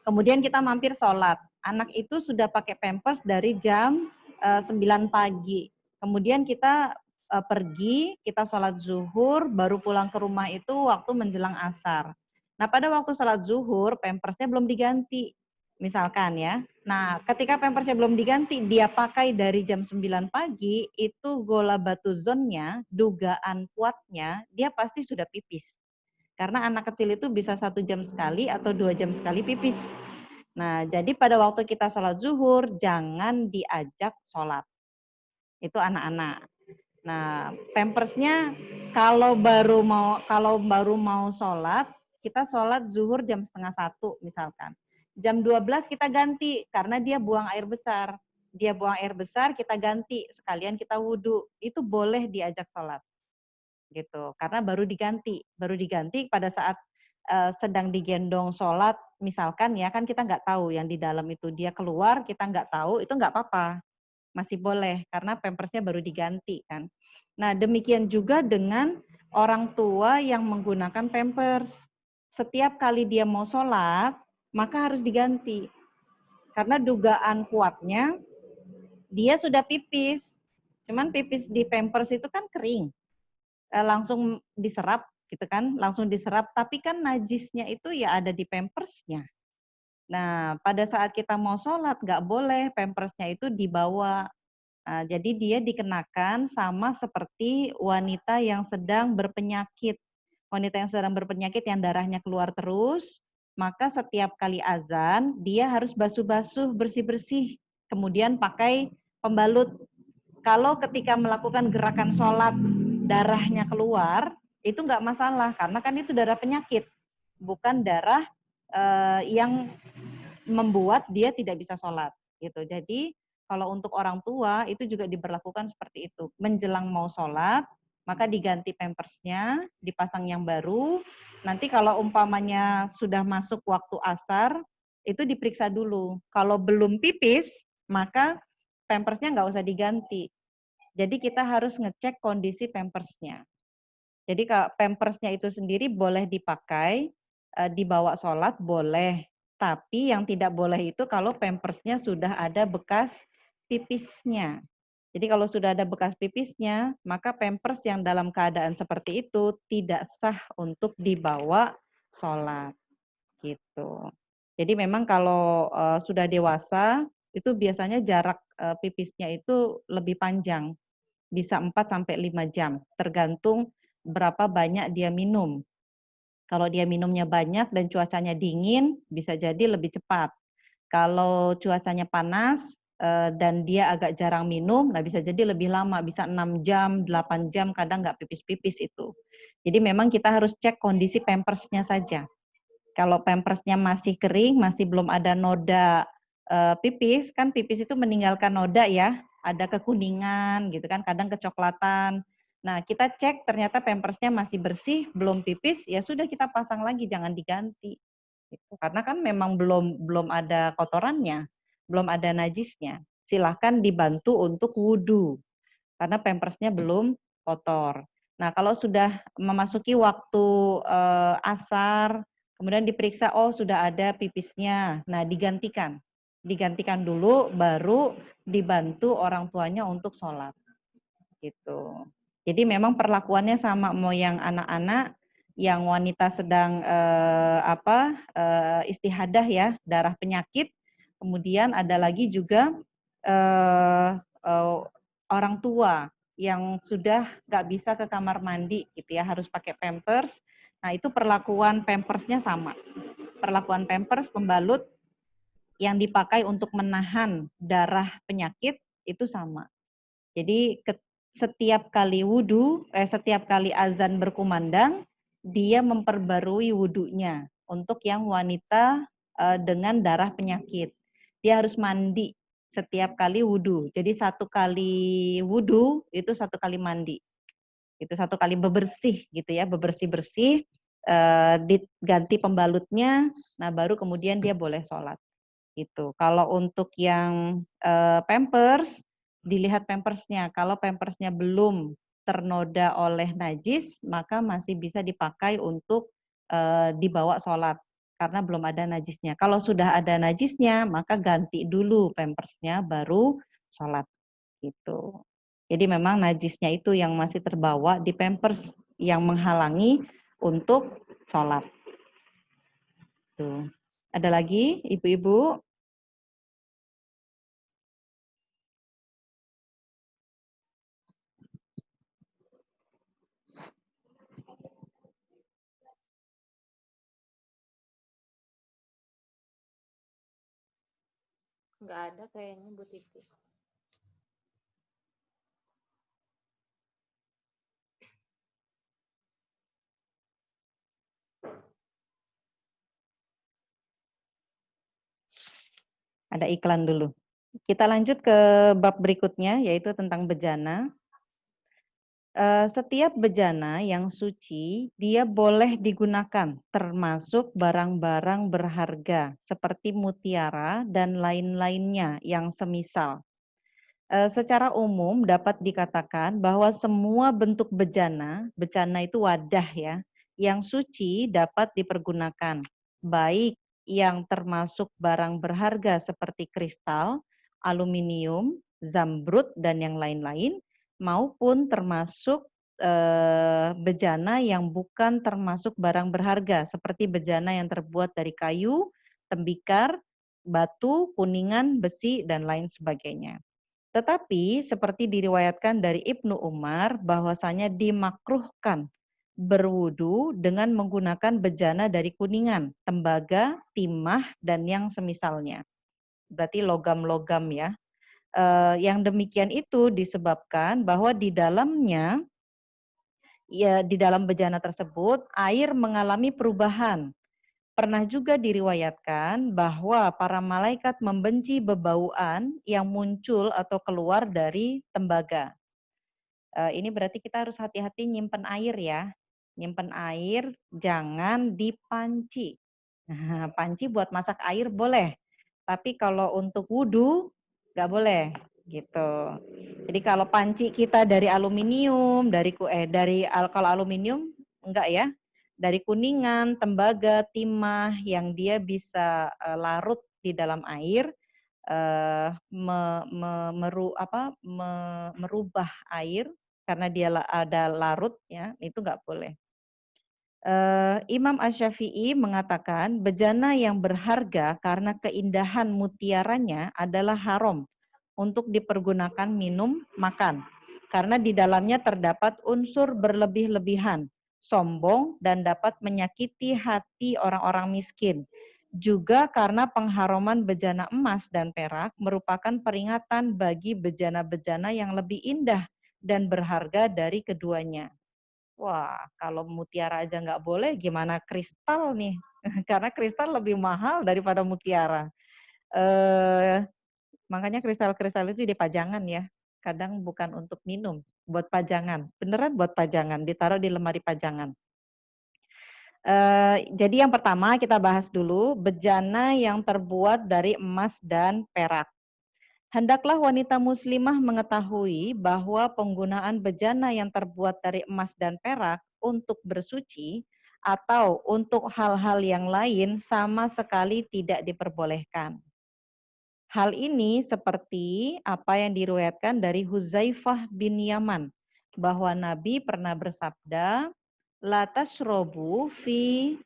kemudian kita mampir sholat, anak itu sudah pakai pampers dari jam 9 pagi, kemudian kita pergi, kita sholat zuhur, baru pulang ke rumah itu waktu menjelang asar. Nah, pada waktu sholat zuhur, pampersnya belum diganti, misalkan ya. Nah, ketika pampersnya belum diganti, dia pakai dari jam 9 pagi, itu gola batu zonnya, dugaan kuatnya, dia pasti sudah pipis. Karena anak kecil itu bisa 1 jam sekali atau 2 jam sekali pipis. Nah, jadi pada waktu kita sholat zuhur, jangan diajak sholat. Itu anak-anak. Nah, pampersnya kalau baru mau sholat, kita sholat zuhur jam 12:30 misalkan. Jam 12 kita ganti karena dia buang air besar. Dia buang air besar, kita ganti sekalian kita wudhu. Itu boleh diajak sholat, gitu. Karena baru diganti pada saat sedang digendong sholat, misalkan ya kan kita nggak tahu yang di dalam itu dia keluar, kita nggak tahu, itu nggak apa-apa. Masih boleh, karena pampersnya baru diganti kan. Nah, demikian juga dengan orang tua yang menggunakan pampers. Setiap kali dia mau sholat, maka harus diganti. Karena dugaan kuatnya, dia sudah pipis. Cuman pipis di pampers itu kan kering. Langsung diserap gitu kan, langsung diserap. Tapi kan najisnya itu ya ada di pampersnya. Nah, pada saat kita mau sholat, nggak boleh pampersnya itu dibawa. Nah, jadi dia dikenakan sama seperti wanita yang sedang berpenyakit. Wanita yang sedang berpenyakit yang darahnya keluar terus, maka setiap kali azan dia harus basuh-basuh, bersih-bersih. Kemudian pakai pembalut. Kalau ketika melakukan gerakan sholat darahnya keluar, itu nggak masalah karena kan itu darah penyakit, bukan darah yang membuat dia tidak bisa sholat gitu. Jadi kalau untuk orang tua itu juga diberlakukan seperti itu. Menjelang mau sholat, maka diganti pampersnya, dipasang yang baru. Nanti kalau umpamanya sudah masuk waktu asar, itu diperiksa dulu. Kalau belum pipis, maka pampersnya nggak usah diganti. Jadi kita harus ngecek kondisi pampersnya. Jadi kalau pampersnya itu sendiri boleh dipakai, dibawa sholat boleh. Tapi yang tidak boleh itu kalau pampersnya sudah ada bekas pipisnya. Jadi kalau sudah ada bekas pipisnya, maka pampers yang dalam keadaan seperti itu tidak sah untuk dibawa sholat. Gitu. Jadi memang kalau sudah dewasa, itu biasanya jarak pipisnya itu lebih panjang. Bisa 4-5 jam, tergantung berapa banyak dia minum. Kalau dia minumnya banyak dan cuacanya dingin, bisa jadi lebih cepat. Kalau cuacanya panas dan dia agak jarang minum, nah bisa jadi lebih lama, bisa 6 jam, 8 jam, kadang nggak pipis-pipis itu. Jadi memang kita harus cek kondisi pampersnya saja. Kalau pampersnya masih kering, masih belum ada noda pipis, kan pipis itu meninggalkan noda ya, ada kekuningan gitu kan, kadang kecoklatan. Nah, kita cek ternyata pampersnya masih bersih, belum pipis, ya sudah kita pasang lagi, jangan diganti. Gitu. Karena kan memang belum ada kotorannya, belum ada najisnya. Silahkan dibantu untuk wudhu, karena pampersnya belum kotor. Nah, kalau sudah memasuki waktu asar, kemudian diperiksa, oh sudah ada pipisnya, nah digantikan. Digantikan dulu, baru dibantu orang tuanya untuk sholat. Gitu. Jadi memang perlakuannya sama, mau yang anak-anak, yang wanita sedang istihadah ya, darah penyakit. Kemudian ada lagi juga orang tua yang sudah nggak bisa ke kamar mandi gitu ya, harus pakai pampers. Nah itu perlakuan pampersnya sama. Perlakuan pampers pembalut yang dipakai untuk menahan darah penyakit itu sama. Jadi setiap kali setiap kali azan berkumandang, dia memperbarui wudhunya untuk yang wanita dengan darah penyakit. Dia harus mandi setiap kali wudhu. Jadi 1 kali wudhu itu 1 kali mandi. Itu 1 kali bebersih gitu ya, bebersih-bersih, diganti pembalutnya, nah baru kemudian dia boleh sholat. Gitu. Kalau untuk yang Pampers, dilihat pampersnya. Kalau pampersnya belum ternoda oleh najis, maka masih bisa dipakai untuk dibawa sholat karena belum ada najisnya. Kalau sudah ada najisnya, maka ganti dulu pampersnya baru sholat. Gitu. Jadi memang najisnya itu yang masih terbawa di pampers yang menghalangi untuk sholat. Tuh. Ada lagi, ibu-ibu? Nggak ada kayaknya Bu Titi. Ada iklan dulu. Kita lanjut ke bab berikutnya, yaitu tentang bejana. Setiap bejana yang suci, dia boleh digunakan, termasuk barang-barang berharga, seperti mutiara dan lain-lainnya yang semisal. Secara umum dapat dikatakan bahwa semua bentuk bejana itu wadah ya, yang suci dapat dipergunakan, baik yang termasuk barang berharga seperti kristal, aluminium, zamrud, dan yang lain-lain, maupun termasuk bejana yang bukan termasuk barang berharga, seperti bejana yang terbuat dari kayu, tembikar, batu, kuningan, besi, dan lain sebagainya. Tetapi seperti diriwayatkan dari Ibnu Umar bahwasanya dimakruhkan berwudu dengan menggunakan bejana dari kuningan, tembaga, timah, dan yang semisalnya. Berarti logam-logam ya. Yang demikian itu disebabkan bahwa di dalamnya, ya di dalam bejana tersebut air mengalami perubahan. Pernah juga diriwayatkan bahwa para malaikat membenci bebauan yang muncul atau keluar dari tembaga. Ini berarti kita harus hati-hati nyimpen air ya. Nyimpen air jangan dipanci. Nah, panci buat masak air boleh, tapi kalau untuk wudhu nggak boleh gitu. Jadi kalau panci kita dari aluminium, kalau aluminium enggak ya, dari kuningan, tembaga, timah yang dia bisa larut di dalam air, merubah air karena dia ada larut ya, itu nggak boleh. Imam Asy-Syafi'i mengatakan bejana yang berharga karena keindahan mutiaranya adalah haram untuk dipergunakan minum, makan. Karena di dalamnya terdapat unsur berlebih-lebihan, sombong, dan dapat menyakiti hati orang-orang miskin. Juga karena pengharuman bejana emas dan perak merupakan peringatan bagi bejana-bejana yang lebih indah dan berharga dari keduanya. Wah, kalau mutiara aja nggak boleh, gimana kristal nih? Karena kristal lebih mahal daripada mutiara. Makanya kristal-kristal itu dipajangan ya. Kadang bukan untuk minum, buat pajangan. Beneran buat pajangan, ditaruh di lemari pajangan. Jadi yang pertama kita bahas dulu bejana yang terbuat dari emas dan perak. Hendaklah wanita muslimah mengetahui bahwa penggunaan bejana yang terbuat dari emas dan perak untuk bersuci atau untuk hal-hal yang lain sama sekali tidak diperbolehkan. Hal ini seperti apa yang diriwayatkan dari Huzaifah bin Yaman, bahwa Nabi pernah bersabda, la tashrobu fi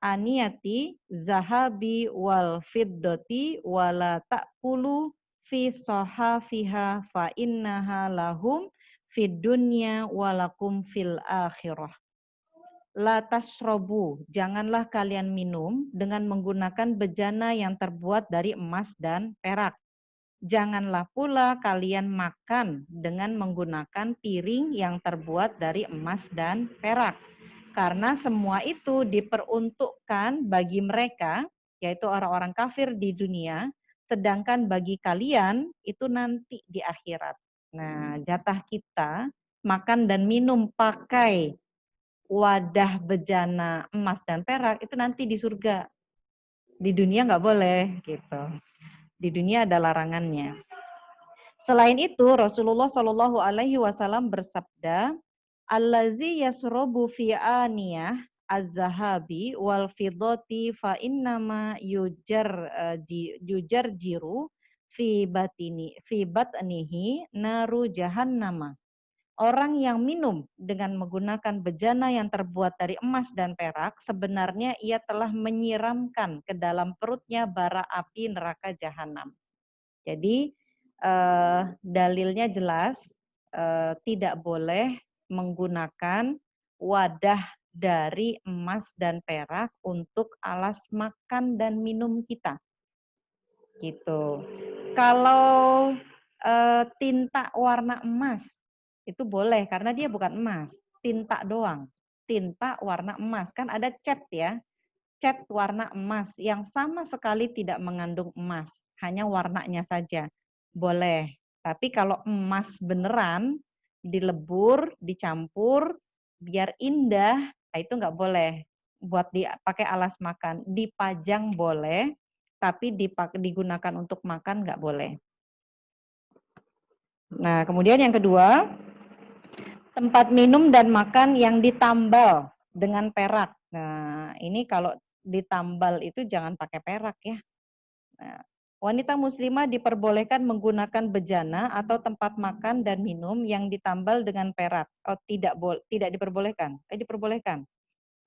aniyati zahabi wal fiddati wala ta'kulu fi sohafiha fa innaha lahum fid dunya walakum fil akhirah. La tashrobu, janganlah kalian minum dengan menggunakan bejana yang terbuat dari emas dan perak. Janganlah pula kalian makan dengan menggunakan piring yang terbuat dari emas dan perak. Karena semua itu diperuntukkan bagi mereka, yaitu orang-orang kafir di dunia, sedangkan bagi kalian itu nanti di akhirat. Nah, jatah kita makan dan minum pakai wadah bejana emas dan perak itu nanti di surga. Di dunia nggak boleh gitu. Di dunia ada larangannya. Selain itu Rasulullah Shallallahu Alaihi Wasallam bersabda, "Allazi yasrobu fi aniyah az-zahabi wal fiddati fa innama yujar jiru fi batnihi naru jahannama." Orang yang minum dengan menggunakan bejana yang terbuat dari emas dan perak, sebenarnya ia telah menyiramkan ke dalam perutnya bara api neraka jahanam. Jadi dalilnya jelas, tidak boleh menggunakan wadah dari emas dan perak untuk alas makan dan minum kita. Gitu. Kalau tinta warna emas itu boleh karena dia bukan emas, tinta doang. Tinta warna emas, kan ada cat ya. Cat warna emas yang sama sekali tidak mengandung emas, hanya warnanya saja. Boleh. Tapi kalau emas beneran dilebur, dicampur biar indah, nah itu nggak boleh. Buat dipakai alas makan, dipajang boleh, tapi digunakan untuk makan nggak boleh. Nah, kemudian yang kedua, tempat minum dan makan yang ditambal dengan perak. Nah, ini kalau ditambal itu jangan pakai perak ya. Nah, wanita muslimah diperbolehkan menggunakan bejana atau tempat makan dan minum yang ditambal dengan perak. Oh, tidak diperbolehkan. Diperbolehkan.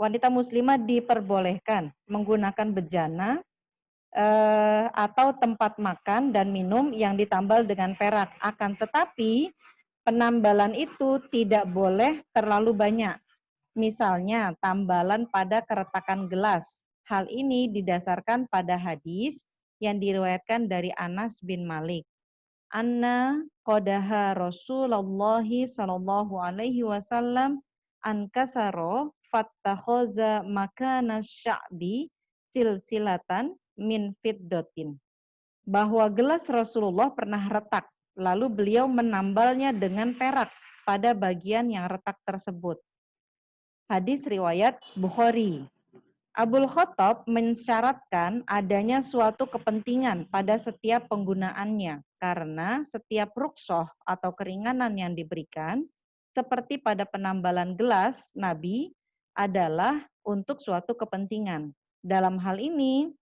Wanita muslimah diperbolehkan menggunakan bejana atau tempat makan dan minum yang ditambal dengan perak. Akan tetapi penambalan itu tidak boleh terlalu banyak. Misalnya tambalan pada keretakan gelas. Hal ini didasarkan pada hadis yang diriwayatkan dari Anas bin Malik. Anna qadaha Rasulullah sallallahu alaihi wasallam ankasaro fattakhoza makana sya'bi silsilatan min fiddatin. Bahwa gelas Rasulullah pernah retak, lalu beliau menambalnya dengan perak pada bagian yang retak tersebut. Hadis riwayat Bukhari. Abul Khattab mensyaratkan adanya suatu kepentingan pada setiap penggunaannya, karena setiap rukhsah atau keringanan yang diberikan, seperti pada penambalan gelas Nabi, adalah untuk suatu kepentingan. Dalam hal ini,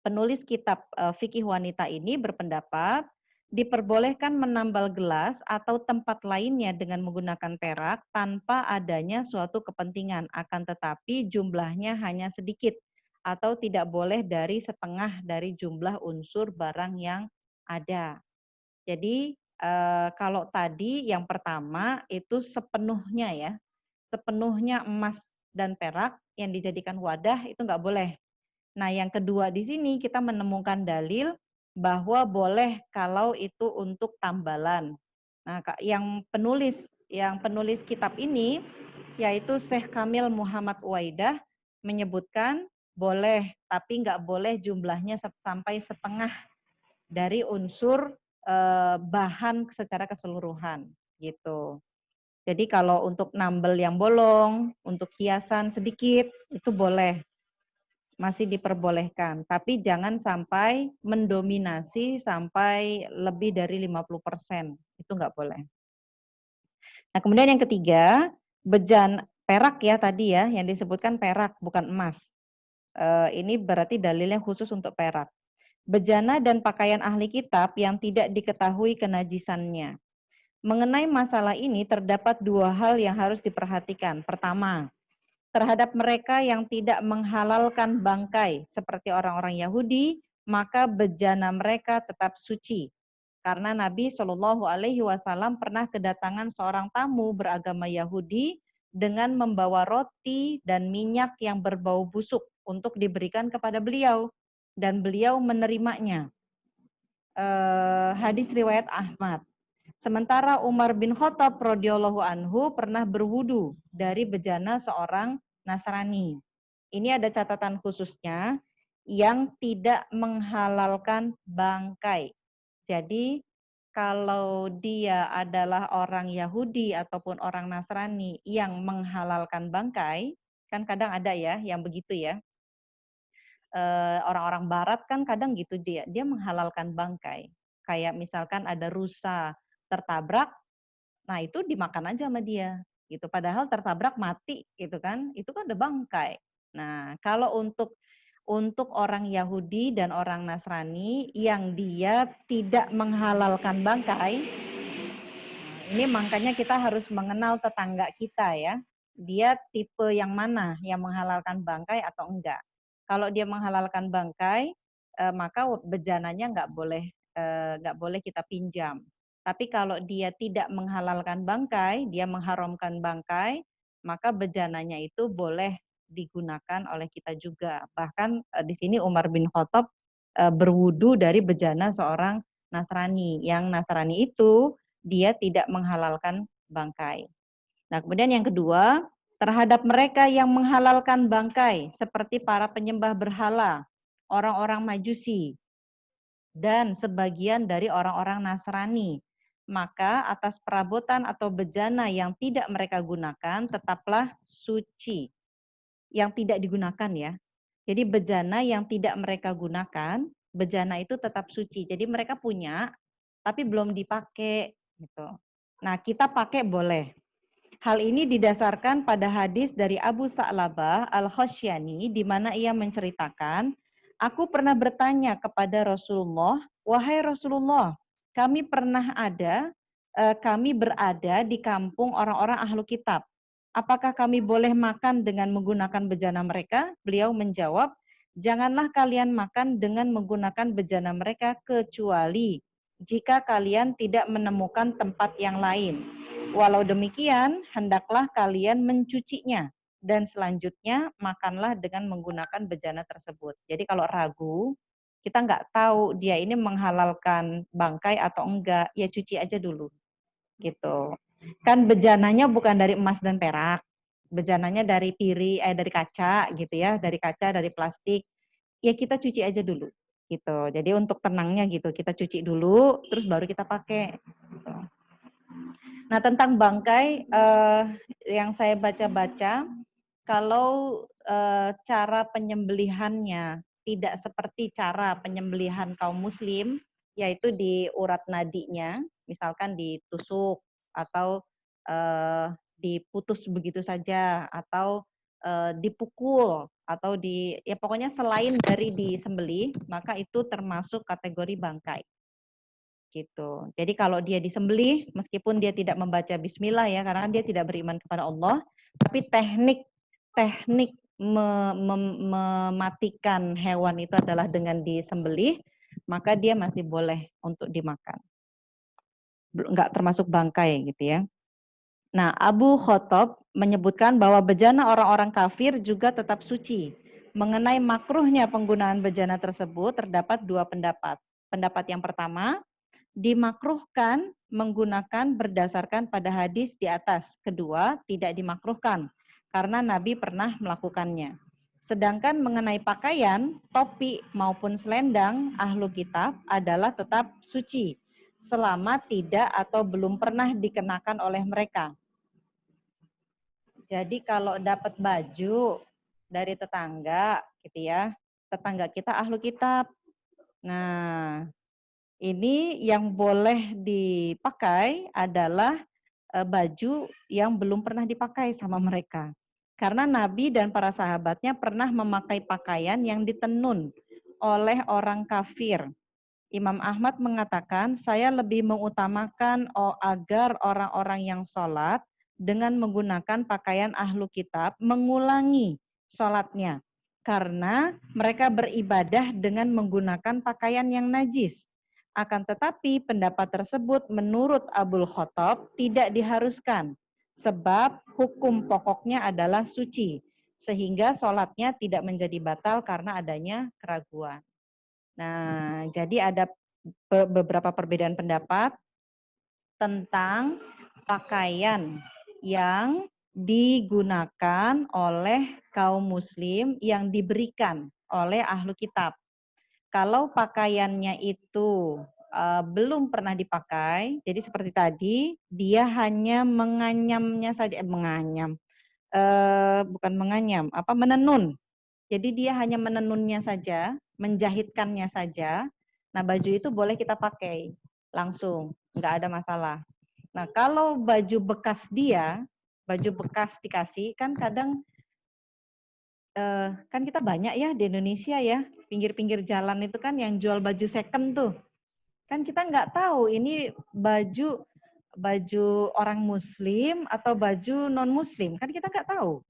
penulis kitab fikih wanita ini berpendapat diperbolehkan menambal gelas atau tempat lainnya dengan menggunakan perak tanpa adanya suatu kepentingan, akan tetapi jumlahnya hanya sedikit atau tidak boleh dari setengah dari jumlah unsur barang yang ada. Jadi kalau tadi yang pertama itu sepenuhnya ya, sepenuhnya emas dan perak yang dijadikan wadah itu nggak boleh. Nah, yang kedua di sini kita menemukan dalil bahwa boleh kalau itu untuk tambalan. Nah, yang penulis kitab ini yaitu Syekh Kamil Muhammad Uwaidah menyebutkan boleh, tapi nggak boleh jumlahnya sampai setengah dari unsur bahan secara keseluruhan gitu. Jadi kalau untuk nambel yang bolong, untuk hiasan sedikit itu boleh, masih diperbolehkan, tapi jangan sampai mendominasi sampai lebih dari 50%. Itu nggak boleh. Nah, kemudian yang ketiga, perak ya tadi ya, yang disebutkan perak bukan emas. Ini berarti dalilnya khusus untuk perak. Bejana dan pakaian ahli kitab yang tidak diketahui kenajisannya. Mengenai masalah ini terdapat dua hal yang harus diperhatikan. Pertama, terhadap mereka yang tidak menghalalkan bangkai seperti orang-orang Yahudi, maka bejana mereka tetap suci. Karena Nabi Shallallahu Alaihi Wasallam pernah kedatangan seorang tamu beragama Yahudi dengan membawa roti dan minyak yang berbau busuk untuk diberikan kepada beliau, dan beliau menerimanya. Hadis riwayat Ahmad. Sementara Umar bin Khattab radhiyallahu anhu pernah berwudu dari bejana seorang Nasrani. Ini ada catatan khususnya yang tidak menghalalkan bangkai. Jadi kalau dia adalah orang Yahudi ataupun orang Nasrani yang menghalalkan bangkai, kan kadang ada ya yang begitu ya. Orang-orang barat kan kadang gitu dia menghalalkan bangkai. Kayak misalkan ada rusa tertabrak, nah itu dimakan aja sama dia gitu. Padahal tertabrak mati gitu kan, itu kan ada bangkai. Nah, kalau untuk orang Yahudi dan orang Nasrani yang dia tidak menghalalkan bangkai, ini makanya kita harus mengenal tetangga kita ya. Dia tipe yang mana, yang menghalalkan bangkai atau enggak. Kalau dia menghalalkan bangkai, maka bejananya nggak boleh kita pinjam. Tapi kalau dia tidak menghalalkan bangkai, dia mengharamkan bangkai, maka bejananya itu boleh digunakan oleh kita juga. Bahkan di sini Umar bin Khattab berwudu dari bejana seorang Nasrani. Yang Nasrani itu dia tidak menghalalkan bangkai. Nah, kemudian yang kedua, terhadap mereka yang menghalalkan bangkai, seperti para penyembah berhala, orang-orang Majusi, dan sebagian dari orang-orang Nasrani, maka atas perabotan atau bejana yang tidak mereka gunakan, tetaplah suci. Yang tidak digunakan ya. Jadi bejana yang tidak mereka gunakan, bejana itu tetap suci. Jadi mereka punya, tapi belum dipakai gitu. Nah, kita pakai boleh. Hal ini didasarkan pada hadis dari Abu Sa'labah Al-Khasyani di mana ia menceritakan, aku pernah bertanya kepada Rasulullah, wahai Rasulullah, kami berada di kampung orang-orang ahlu kitab. Apakah kami boleh makan dengan menggunakan bejana mereka? Beliau menjawab, janganlah kalian makan dengan menggunakan bejana mereka kecuali jika kalian tidak menemukan tempat yang lain. Walau demikian, hendaklah kalian mencucinya dan selanjutnya makanlah dengan menggunakan bejana tersebut. Jadi kalau ragu, kita nggak tahu dia ini menghalalkan bangkai atau enggak, ya cuci aja dulu. Gitu. Kan bejananya bukan dari emas dan perak. Bejananya dari dari kaca gitu ya, dari kaca, dari plastik. Ya kita cuci aja dulu gitu. Jadi untuk tenangnya gitu, kita cuci dulu terus baru kita pakai gitu. Nah, tentang bangkai yang saya baca-baca, kalau cara penyembelihannya tidak seperti cara penyembelihan kaum muslim, yaitu di urat nadinya, misalkan ditusuk atau diputus begitu saja, atau dipukul, atau ya pokoknya selain dari disembelih, maka itu termasuk kategori bangkai. Gitu. Jadi kalau dia disembelih, meskipun dia tidak membaca bismillah ya, karena dia tidak beriman kepada Allah, tapi teknik mematikan hewan itu adalah dengan disembelih, maka dia masih boleh untuk dimakan. Enggak termasuk bangkai gitu ya. Nah, Abu Khattab menyebutkan bahwa bejana orang-orang kafir juga tetap suci. Mengenai makruhnya penggunaan bejana tersebut terdapat dua pendapat. Pendapat yang pertama, dimakruhkan menggunakan berdasarkan pada hadis di atas. Kedua, tidak dimakruhkan karena Nabi pernah melakukannya. Sedangkan mengenai pakaian, topi maupun selendang ahlu kitab adalah tetap suci selama tidak atau belum pernah dikenakan oleh mereka. Jadi kalau dapat baju dari tetangga gitu ya, tetangga kita ahlu kitab. Nah, ini yang boleh dipakai adalah baju yang belum pernah dipakai sama mereka. Karena Nabi dan para sahabatnya pernah memakai pakaian yang ditenun oleh orang kafir. Imam Ahmad mengatakan, saya lebih mengutamakan agar orang-orang yang sholat dengan menggunakan pakaian ahlu kitab mengulangi sholatnya. Karena mereka beribadah dengan menggunakan pakaian yang najis. Akan tetapi pendapat tersebut menurut Abul Khattab tidak diharuskan. Sebab hukum pokoknya adalah suci. Sehingga sholatnya tidak menjadi batal karena adanya keraguan. Nah, jadi ada beberapa perbedaan pendapat tentang pakaian yang digunakan oleh kaum muslim yang diberikan oleh ahlu kitab. Kalau pakaiannya itu belum pernah dipakai, jadi seperti tadi, dia hanya menganyamnya saja, bukan menganyam, menenun. Jadi dia hanya menenunnya saja, menjahitkannya saja. Nah, baju itu boleh kita pakai langsung, nggak ada masalah. Nah, kalau baju bekas baju bekas dikasih, kan kadang kan kita banyak ya di Indonesia ya, pinggir-pinggir jalan itu kan yang jual baju second tuh. Kan kita nggak tahu ini baju orang muslim atau baju non muslim, kan kita nggak tahu.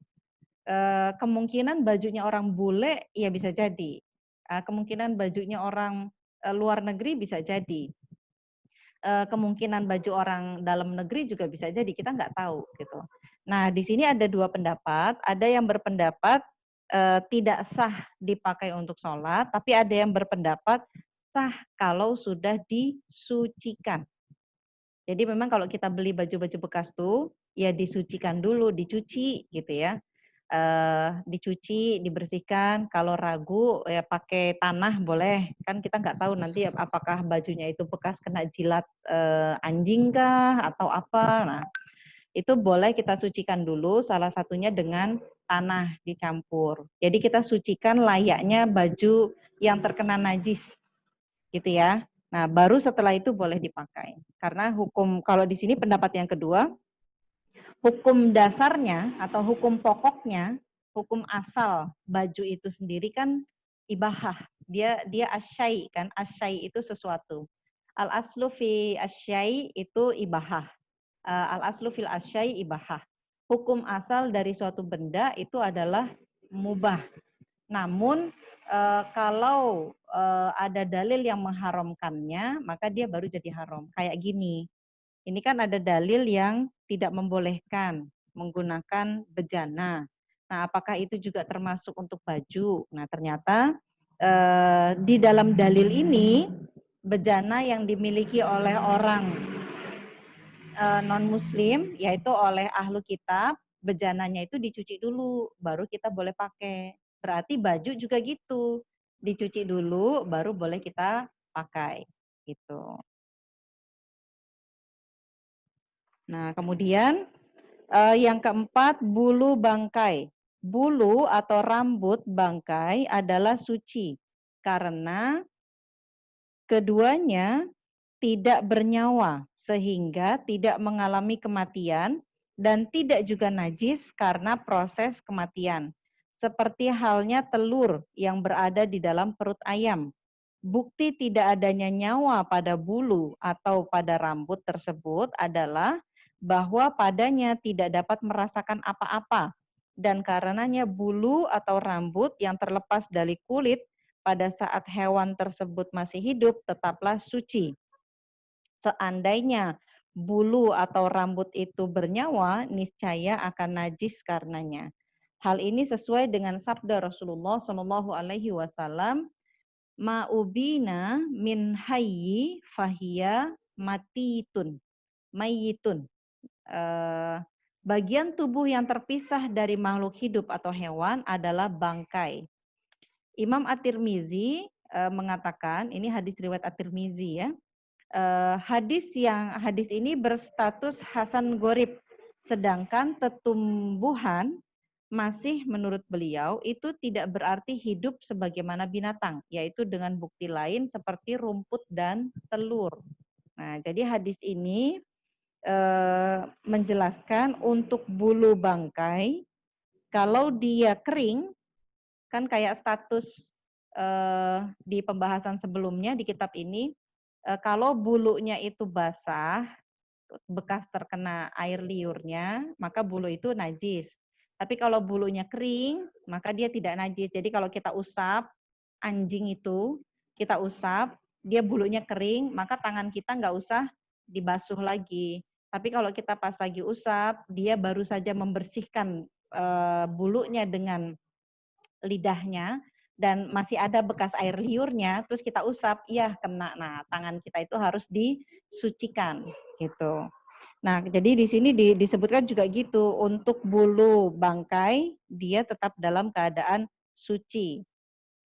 Kemungkinan bajunya orang bule ya bisa jadi, kemungkinan bajunya orang luar negeri bisa jadi, kemungkinan baju orang dalam negeri juga bisa jadi, kita nggak tahu gitu. Nah, di sini ada dua pendapat, ada yang berpendapat tidak sah dipakai untuk sholat, tapi ada yang berpendapat sah kalau sudah disucikan. Jadi memang kalau kita beli baju-baju bekas tuh ya disucikan dulu, dicuci gitu ya. Dicuci, dibersihkan. Kalau ragu ya pakai tanah boleh. Kan kita nggak tahu nanti apakah bajunya itu bekas kena jilat anjing kah atau apa. Nah, itu boleh kita sucikan dulu, salah satunya dengan tanah dicampur. Jadi kita sucikan layaknya baju yang terkena najis, gitu ya. Nah, baru setelah itu boleh dipakai. Karena hukum, kalau di sini pendapat yang kedua, hukum dasarnya atau hukum pokoknya, hukum asal baju itu sendiri kan ibahah. Dia asyai kan, asyai itu sesuatu. Al aslu fi asyai itu ibahah. Al aslu fil asyai ibahah. Hukum asal dari suatu benda itu adalah mubah. Namun kalau ada dalil yang mengharamkannya, maka dia baru jadi haram. Kayak gini. Ini kan ada dalil yang tidak membolehkan menggunakan bejana. Nah, apakah itu juga termasuk untuk baju? Nah, ternyata di dalam dalil ini bejana yang dimiliki oleh orang non-muslim, yaitu oleh ahlu kitab, bejananya itu dicuci dulu, baru kita boleh pakai. Berarti baju juga gitu, dicuci dulu, baru boleh kita pakai. Gitu. Nah, kemudian yang keempat, bulu bangkai. Bulu atau rambut bangkai adalah suci karena keduanya tidak bernyawa sehingga tidak mengalami kematian dan tidak juga najis karena proses kematian. Seperti halnya telur yang berada di dalam perut ayam. Bukti tidak adanya nyawa pada bulu atau pada rambut tersebut adalah bahwa padanya tidak dapat merasakan apa-apa, dan karenanya bulu atau rambut yang terlepas dari kulit pada saat hewan tersebut masih hidup tetaplah suci. Seandainya bulu atau rambut itu bernyawa, niscaya akan najis karenanya. Hal ini sesuai dengan sabda Rasulullah Shallallahu Alaihi Wasallam, ma'ubina min hayyi fahiya matitun, mayitun. Bagian tubuh yang terpisah dari makhluk hidup atau hewan adalah bangkai. Imam At-Tirmizi mengatakan, ini hadis riwayat At-Tirmizi ya, hadis ini berstatus hasan gorib, sedangkan tetumbuhan masih menurut beliau itu tidak berarti hidup sebagaimana binatang, yaitu dengan bukti lain seperti rumput dan telur. Nah, jadi hadis ini menjelaskan untuk bulu bangkai, kalau dia kering, kan kayak status di pembahasan sebelumnya di kitab ini, kalau bulunya itu basah, bekas terkena air liurnya, maka bulu itu najis. Tapi kalau bulunya kering, maka dia tidak najis. Jadi kalau kita usap anjing itu, kita usap, dia bulunya kering, maka tangan kita nggak usah dibasuh lagi. Tapi kalau kita pas lagi usap, dia baru saja membersihkan bulunya dengan lidahnya, dan masih ada bekas air liurnya, terus kita usap, iya kena. Nah, tangan kita itu harus disucikan gitu. Nah, jadi di sini disebutkan juga gitu, untuk bulu bangkai dia tetap dalam keadaan suci.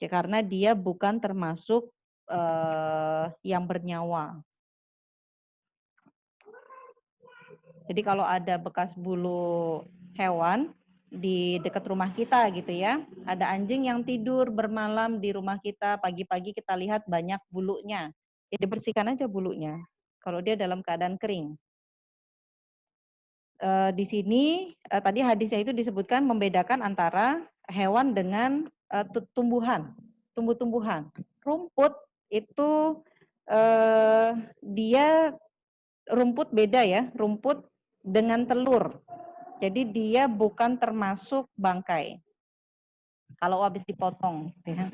Ya, karena dia bukan termasuk yang bernyawa. Jadi kalau ada bekas bulu hewan di dekat rumah kita gitu ya, ada anjing yang tidur bermalam di rumah kita, pagi-pagi kita lihat banyak bulunya, ya dibersihkan aja bulunya kalau dia dalam keadaan kering. Di sini tadi hadisnya itu disebutkan membedakan antara hewan dengan tumbuh-tumbuhan. Rumput itu dia rumput beda ya, rumput dengan telur. Jadi dia bukan termasuk bangkai. Kalau habis dipotong, ya.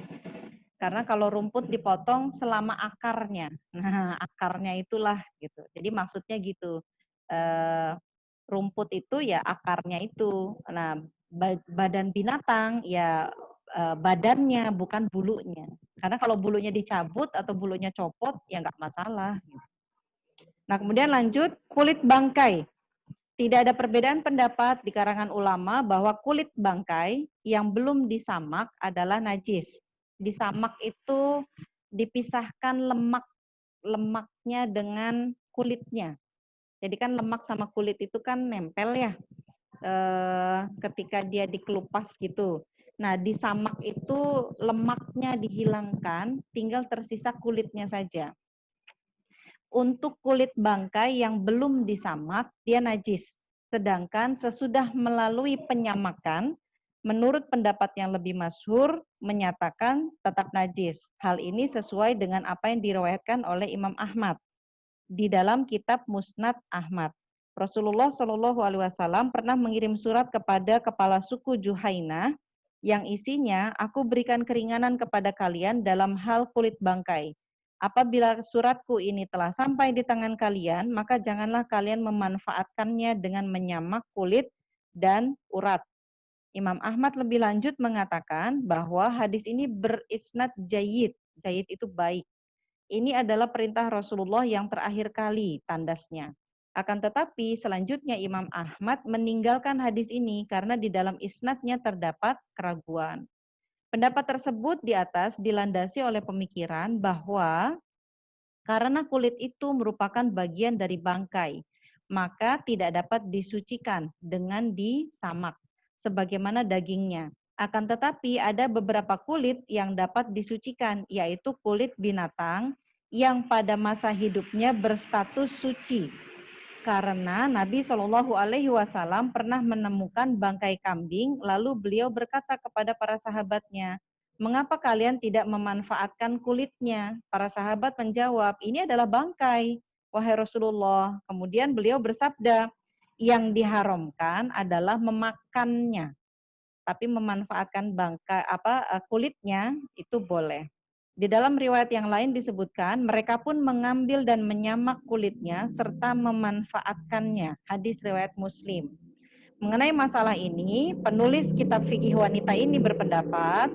Karena kalau rumput dipotong selama akarnya, nah akarnya itulah gitu. Jadi maksudnya gitu. Rumput itu ya akarnya itu. Nah badan binatang ya badannya bukan bulunya. Karena kalau bulunya dicabut atau bulunya copot ya nggak masalah. Nah kemudian lanjut kulit bangkai. Tidak ada perbedaan pendapat di karangan ulama bahwa kulit bangkai yang belum disamak adalah najis. Disamak itu dipisahkan lemaknya dengan kulitnya. Jadi kan lemak sama kulit itu kan nempel ya ketika dia dikelupas gitu. Nah disamak itu lemaknya dihilangkan, tinggal tersisa kulitnya saja. Untuk kulit bangkai yang belum disamak, dia najis. Sedangkan sesudah melalui penyamakan, menurut pendapat yang lebih masyhur, menyatakan tetap najis. Hal ini sesuai dengan apa yang diriwayatkan oleh Imam Ahmad di dalam kitab Musnad Ahmad. Rasulullah Shallallahu Alaihi Wasallam pernah mengirim surat kepada kepala suku Juhainah yang isinya, aku berikan keringanan kepada kalian dalam hal kulit bangkai. Apabila suratku ini telah sampai di tangan kalian, maka janganlah kalian memanfaatkannya dengan menyamak kulit dan urat. Imam Ahmad lebih lanjut mengatakan bahwa hadis ini berisnad jayyid. Jayyid itu baik. Ini adalah perintah Rasulullah yang terakhir kali tandasnya. Akan tetapi selanjutnya Imam Ahmad meninggalkan hadis ini karena di dalam isnadnya terdapat keraguan. Pendapat tersebut di atas dilandasi oleh pemikiran bahwa karena kulit itu merupakan bagian dari bangkai, maka tidak dapat disucikan dengan disamak, sebagaimana dagingnya. Akan tetapi ada beberapa kulit yang dapat disucikan, yaitu kulit binatang yang pada masa hidupnya berstatus suci. Karena Nabi Shallallahu Alaihi Wasallam pernah menemukan bangkai kambing, lalu beliau berkata kepada para sahabatnya, mengapa kalian tidak memanfaatkan kulitnya? Para sahabat menjawab, ini adalah bangkai, wahai Rasulullah. Kemudian beliau bersabda, yang diharamkan adalah memakannya, tapi memanfaatkan bangkai kulitnya itu boleh. Di dalam riwayat yang lain disebutkan, mereka pun mengambil dan menyamak kulitnya serta memanfaatkannya. Hadis riwayat Muslim. Mengenai masalah ini, penulis kitab fikih wanita ini berpendapat,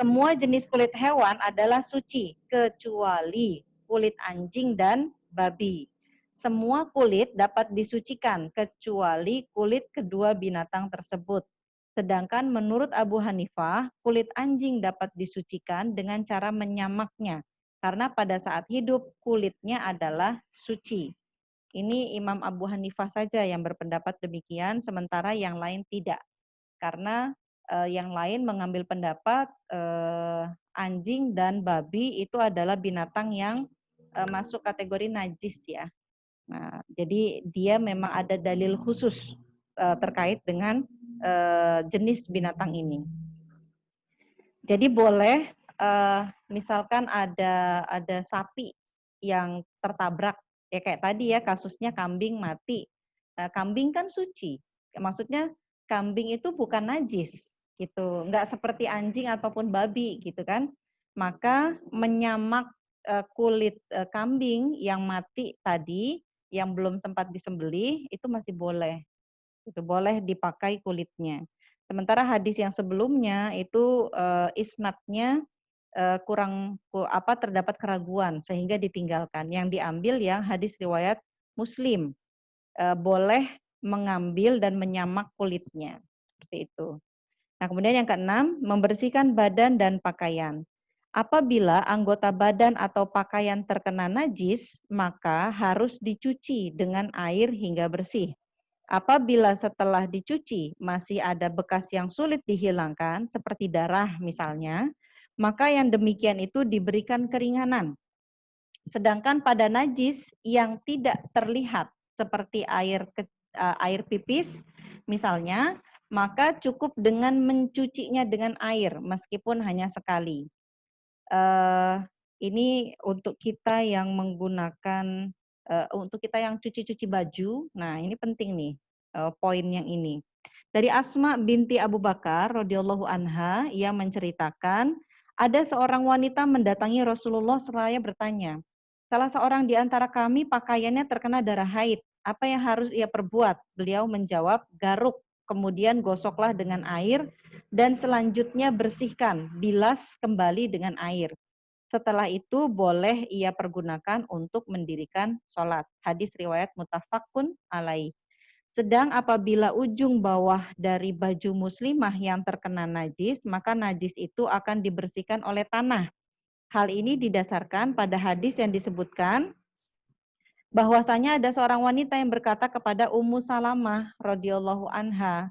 semua jenis kulit hewan adalah suci, kecuali kulit anjing dan babi. Semua kulit dapat disucikan, kecuali kulit kedua binatang tersebut. Sedangkan menurut Abu Hanifah, kulit anjing dapat disucikan dengan cara menyamaknya. Karena pada saat hidup, kulitnya adalah suci. Ini Imam Abu Hanifah saja yang berpendapat demikian, sementara yang lain tidak. Karena yang lain mengambil pendapat anjing dan babi itu adalah binatang yang masuk kategori najis ya. Nah, jadi dia memang ada dalil khusus terkait dengan jenis binatang ini. Jadi boleh misalkan ada sapi yang tertabrak, ya kayak tadi ya kasusnya kambing mati. Nah, kambing kan suci, maksudnya kambing itu bukan najis gitu, nggak seperti anjing ataupun babi gitu kan. Maka menyamak kulit kambing yang mati tadi, yang belum sempat disembelih itu masih boleh. Itu boleh dipakai kulitnya. Sementara hadis yang sebelumnya itu isnadnya terdapat keraguan sehingga ditinggalkan. Yang diambil yang hadis riwayat Muslim. Boleh mengambil dan menyamak kulitnya. Seperti itu. Nah, kemudian yang keenam, membersihkan badan dan pakaian. Apabila anggota badan atau pakaian terkena najis, maka harus dicuci dengan air hingga bersih. Apabila setelah dicuci masih ada bekas yang sulit dihilangkan, seperti darah misalnya, maka yang demikian itu diberikan keringanan. Sedangkan pada najis yang tidak terlihat, seperti air pipis misalnya, maka cukup dengan mencucinya dengan air meskipun hanya sekali. Ini untuk kita yang menggunakan, untuk kita yang cuci-cuci baju. Nah, ini penting nih, poin yang ini. Dari Asma binti Abu Bakar radhiyallahu anha yang menceritakan, ada seorang wanita mendatangi Rasulullah seraya bertanya, salah seorang di antara kami pakaiannya terkena darah haid, apa yang harus ia perbuat? Beliau menjawab, garuk, kemudian gosoklah dengan air, dan selanjutnya bersihkan, bilas kembali dengan air. Setelah itu boleh ia pergunakan untuk mendirikan sholat. Hadis riwayat muttafaqun alaih. Sedang apabila ujung bawah dari baju muslimah yang terkena najis, maka najis itu akan dibersihkan oleh tanah. Hal ini didasarkan pada hadis yang disebutkan bahwasanya ada seorang wanita yang berkata kepada Ummu Salamah radhiyallahu anha,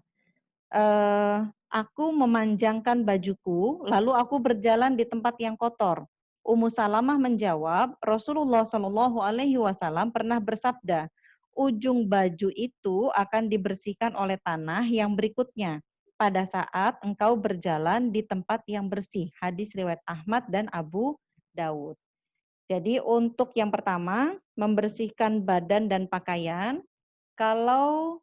aku memanjangkan bajuku, lalu aku berjalan di tempat yang kotor. Ummu Salamah menjawab, Rasulullah Shallallahu Alaihi Wasallam pernah bersabda, ujung baju itu akan dibersihkan oleh tanah yang berikutnya pada saat engkau berjalan di tempat yang bersih. Hadis riwayat Ahmad dan Abu Dawud. Jadi untuk yang pertama, membersihkan badan dan pakaian. Kalau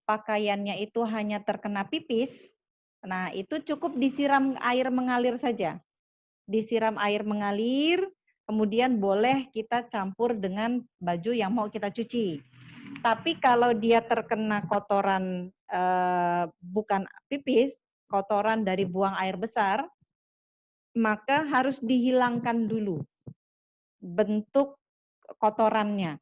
pakaiannya itu hanya terkena pipis, nah itu cukup disiram air mengalir saja. Disiram air mengalir, kemudian boleh kita campur dengan baju yang mau kita cuci. Tapi kalau dia terkena kotoran bukan pipis, kotoran dari buang air besar, maka harus dihilangkan dulu bentuk kotorannya,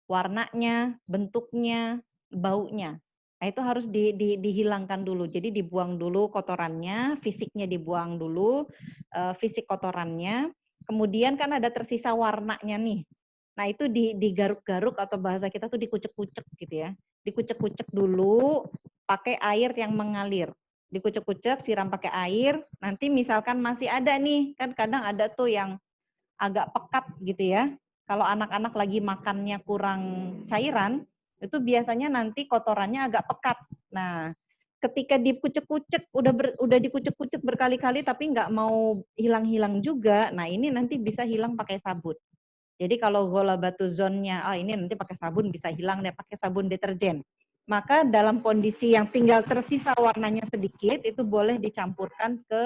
warnanya, bentuknya, baunya. Nah, itu harus dihilangkan dulu. Jadi dibuang dulu kotorannya, fisiknya dibuang dulu, fisik kotorannya. Kemudian kan ada tersisa warnanya nih. Nah, itu digaruk-garuk atau bahasa kita tuh dikucek-kucek gitu ya. Dikucek-kucek dulu pakai air yang mengalir. Dikucek-kucek, siram pakai air. Nanti misalkan masih ada nih, kan kadang ada tuh yang agak pekat gitu ya. Kalau anak-anak lagi makannya kurang cairan, itu biasanya nanti kotorannya agak pekat. Nah, ketika dikucek-kucek, udah dikucek-kucek berkali-kali tapi nggak mau hilang-hilang juga, nah ini nanti bisa hilang pakai sabun. Jadi kalau golabatuzonnya, ini nanti pakai sabun bisa hilang deh, pakai sabun deterjen. Maka dalam kondisi yang tinggal tersisa warnanya sedikit, itu boleh dicampurkan ke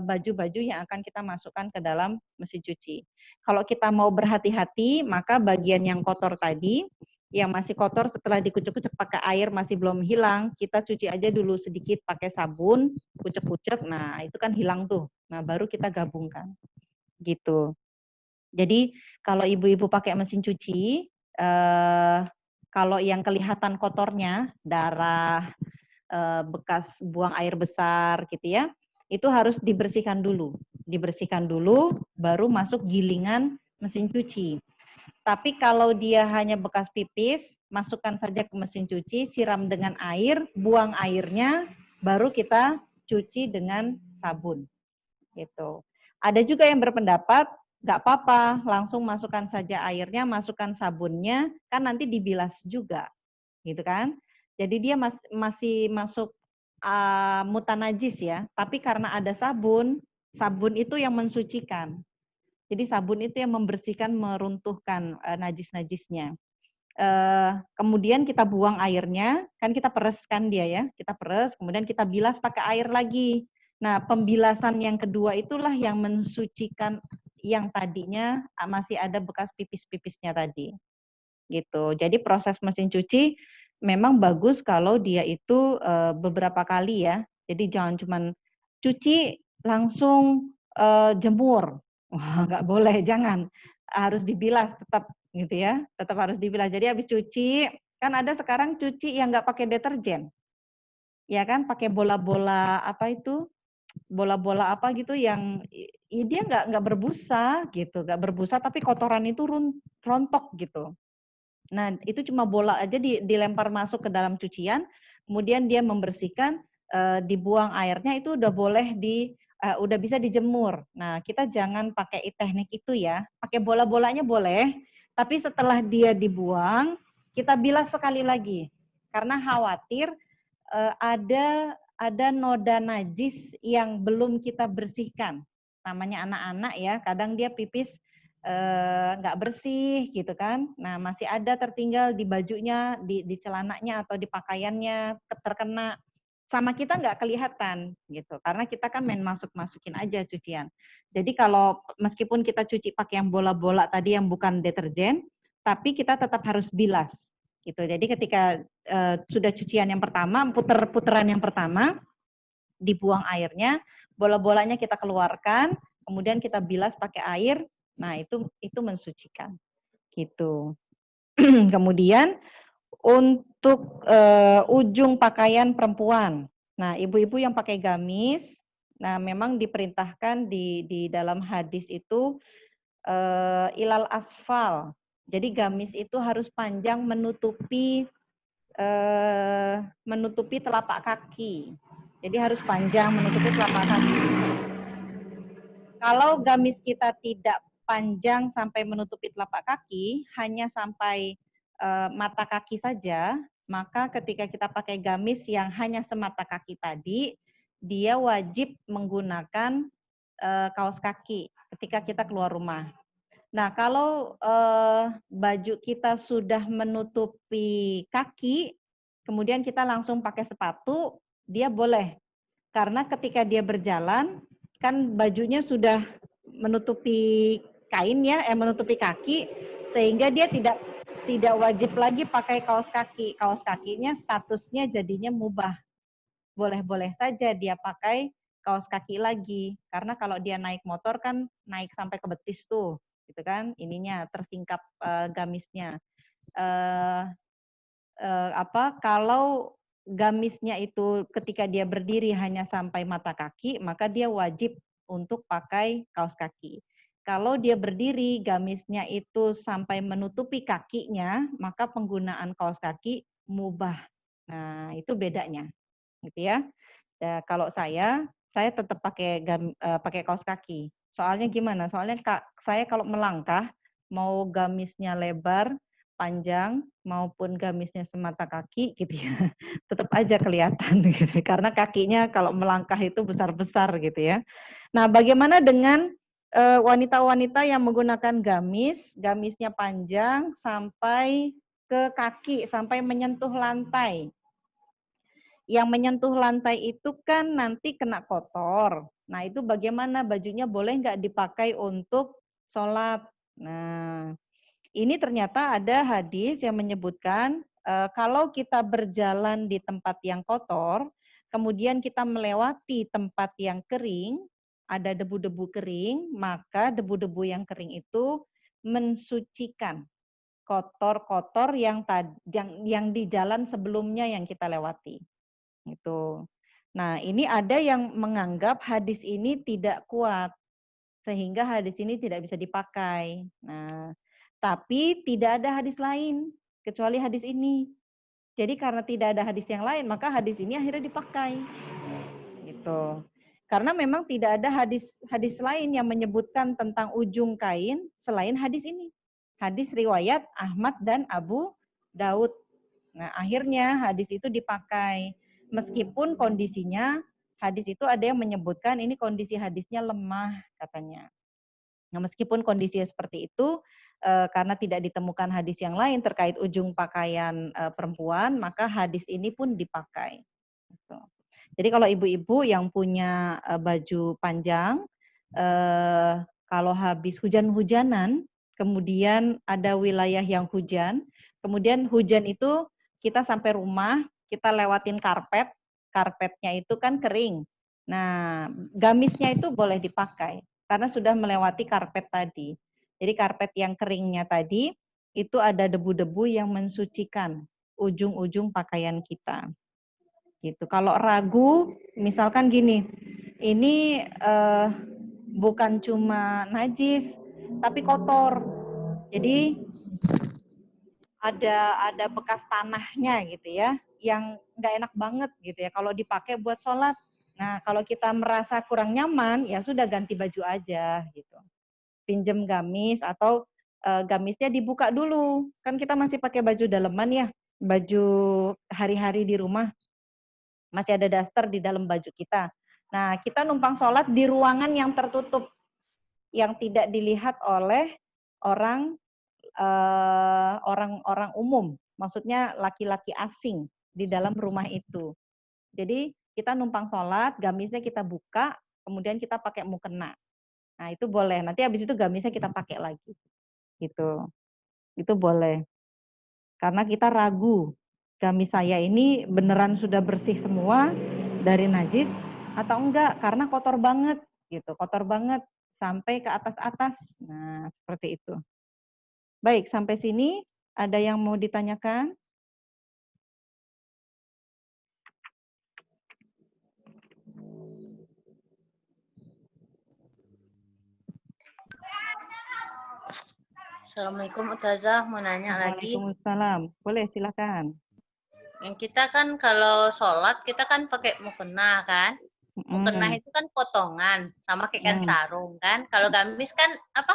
baju-baju yang akan kita masukkan ke dalam mesin cuci. Kalau kita mau berhati-hati, maka bagian yang kotor tadi, yang masih kotor setelah dikucek-kucek pakai air masih belum hilang, kita cuci aja dulu sedikit pakai sabun, kucek-kucek, nah itu kan hilang tuh. Nah baru kita gabungkan. Gitu. Jadi kalau ibu-ibu pakai mesin cuci, kalau yang kelihatan kotornya, darah, bekas buang air besar gitu ya, itu harus dibersihkan dulu. Dibersihkan dulu, baru masuk gilingan mesin cuci. Tapi kalau dia hanya bekas pipis, masukkan saja ke mesin cuci, siram dengan air, buang airnya, baru kita cuci dengan sabun. Gitu. Ada juga yang berpendapat, nggak apa-apa, langsung masukkan saja airnya, masukkan sabunnya, kan nanti dibilas juga. Gitu kan. Jadi dia masih masuk mutanajis ya, tapi karena ada sabun, sabun itu yang mensucikan. Jadi sabun itu yang membersihkan, meruntuhkan najis-najisnya. Kemudian kita buang airnya, kan kita pereskan dia ya, kita peres, kemudian kita bilas pakai air lagi. Nah, pembilasan yang kedua itulah yang mensucikan yang tadinya masih ada bekas pipis-pipisnya tadi. Gitu. Jadi proses mesin cuci memang bagus kalau dia itu beberapa kali ya. Jadi jangan cuman cuci langsung jemur. Wah, nggak boleh, jangan. Harus dibilas tetap gitu ya. Tetap harus dibilas. Jadi habis cuci, kan ada sekarang cuci yang nggak pakai deterjen. Ya kan, pakai bola-bola apa itu? bola-bola apa gitu yang dia nggak berbusa gitu, nggak berbusa tapi kotoran itu rontok gitu. Nah itu cuma bola aja dilempar masuk ke dalam cucian, kemudian dia membersihkan, dibuang airnya itu udah boleh udah bisa dijemur. Nah kita jangan pakai teknik itu ya, pakai bola-bolanya boleh, tapi setelah dia dibuang kita bilas sekali lagi karena khawatir ada noda najis yang belum kita bersihkan. Namanya anak-anak ya, kadang dia pipis nggak bersih gitu kan. Nah masih ada tertinggal di bajunya, di celananya atau di pakaiannya terkena. Sama kita nggak kelihatan gitu, karena kita kan main masukin aja cucian. Jadi kalau meskipun kita cuci pakai yang bola-bola tadi yang bukan deterjen, tapi kita tetap harus bilas gitu. Jadi ketika sudah cucian yang pertama, putaran yang pertama, dibuang airnya, bola-bolanya kita keluarkan, kemudian kita bilas pakai air. Nah, itu mensucikan. Gitu. Kemudian untuk ujung pakaian perempuan. Nah, ibu-ibu yang pakai gamis, nah memang diperintahkan di dalam hadis itu ilal asfal. Jadi gamis itu harus panjang menutupi telapak kaki. Jadi harus panjang menutupi telapak kaki. Kalau gamis kita tidak panjang sampai menutupi telapak kaki, hanya sampai mata kaki saja, maka ketika kita pakai gamis yang hanya semata kaki tadi, dia wajib menggunakan kaos kaki ketika kita keluar rumah. Nah, kalau baju kita sudah menutupi kaki, kemudian kita langsung pakai sepatu, dia boleh. Karena ketika dia berjalan, kan bajunya sudah menutupi kain ya, menutupi kaki, sehingga dia tidak wajib lagi pakai kaos kaki. Kaos kakinya statusnya jadinya mubah. Boleh-boleh saja dia pakai kaos kaki lagi. Karena kalau dia naik motor kan naik sampai ke betis tuh, gitu kan? Ininya tersingkap gamisnya. Kalau gamisnya itu ketika dia berdiri hanya sampai mata kaki, maka dia wajib untuk pakai kaos kaki. Kalau dia berdiri, gamisnya itu sampai menutupi kakinya, maka penggunaan kaos kaki mubah. Nah, itu bedanya, gitu ya. Ya, kalau saya tetap pakai kaos kaki. Soalnya gimana? Soalnya saya kalau melangkah, mau gamisnya lebar, panjang, maupun gamisnya semata kaki, gitu ya, tetap aja kelihatan, gitu. Karena kakinya kalau melangkah itu besar-besar, gitu ya. Nah, bagaimana dengan wanita-wanita yang menggunakan gamisnya panjang sampai ke kaki, sampai menyentuh lantai. Yang menyentuh lantai itu kan nanti kena kotor. Nah, itu bagaimana bajunya boleh nggak dipakai untuk sholat? Nah, ini ternyata ada hadis yang menyebutkan kalau kita berjalan di tempat yang kotor, kemudian kita melewati tempat yang kering, ada debu-debu kering, maka debu-debu yang kering itu mensucikan kotor-kotor yang di jalan sebelumnya yang kita lewati. Gitu. Nah, ini ada yang menganggap hadis ini tidak kuat, sehingga hadis ini tidak bisa dipakai. Nah, tapi tidak ada hadis lain kecuali hadis ini. Jadi karena tidak ada hadis yang lain, maka hadis ini akhirnya dipakai. Gitu. Karena memang tidak ada hadis lain yang menyebutkan tentang ujung kain selain hadis ini. Hadis riwayat Ahmad dan Abu Daud. Nah, akhirnya hadis itu dipakai. Meskipun kondisinya hadis itu ada yang menyebutkan ini kondisi hadisnya lemah katanya. Nah, meskipun kondisinya seperti itu, karena tidak ditemukan hadis yang lain terkait ujung pakaian perempuan, maka hadis ini pun dipakai. Gitu. Jadi kalau ibu-ibu yang punya baju panjang, kalau habis hujan-hujanan, kemudian ada wilayah yang hujan, kemudian hujan itu kita sampai rumah, kita lewatin karpetnya itu kan kering. Nah, gamisnya itu boleh dipakai karena sudah melewati karpet tadi. Jadi karpet yang keringnya tadi itu ada debu-debu yang mensucikan ujung-ujung pakaian kita. Gitu. Kalau ragu, misalkan gini, ini bukan cuma najis, tapi kotor. Jadi ada bekas tanahnya gitu ya, yang nggak enak banget gitu ya kalau dipakai buat sholat. Nah, kalau kita merasa kurang nyaman, ya sudah ganti baju aja gitu. Pinjem gamis atau gamisnya dibuka dulu. Kan kita masih pakai baju daleman ya, baju hari-hari di rumah. Masih ada daster di dalam baju kita. Nah, kita numpang sholat di ruangan yang tertutup, yang tidak dilihat oleh orang umum, maksudnya laki-laki asing di dalam rumah itu. Jadi kita numpang sholat, gamisnya kita buka, kemudian kita pakai mukena. Nah itu boleh. Nanti habis itu gamisnya kita pakai lagi, gitu. Itu boleh. Karena kita ragu, gamis saya ini beneran sudah bersih semua dari najis atau enggak? Karena kotor banget, gitu. Kotor banget sampai ke atas-atas. Nah seperti itu. Baik, sampai sini ada yang mau ditanyakan? Assalamualaikum Ustazah, mau nanya lagi. Waalaikumsalam. Boleh, silakan. Yang kita kan kalau sholat kita kan pakai mukena kan. Mukena itu kan potongan sama kayak kan sarung kan. Kalau gamis kan apa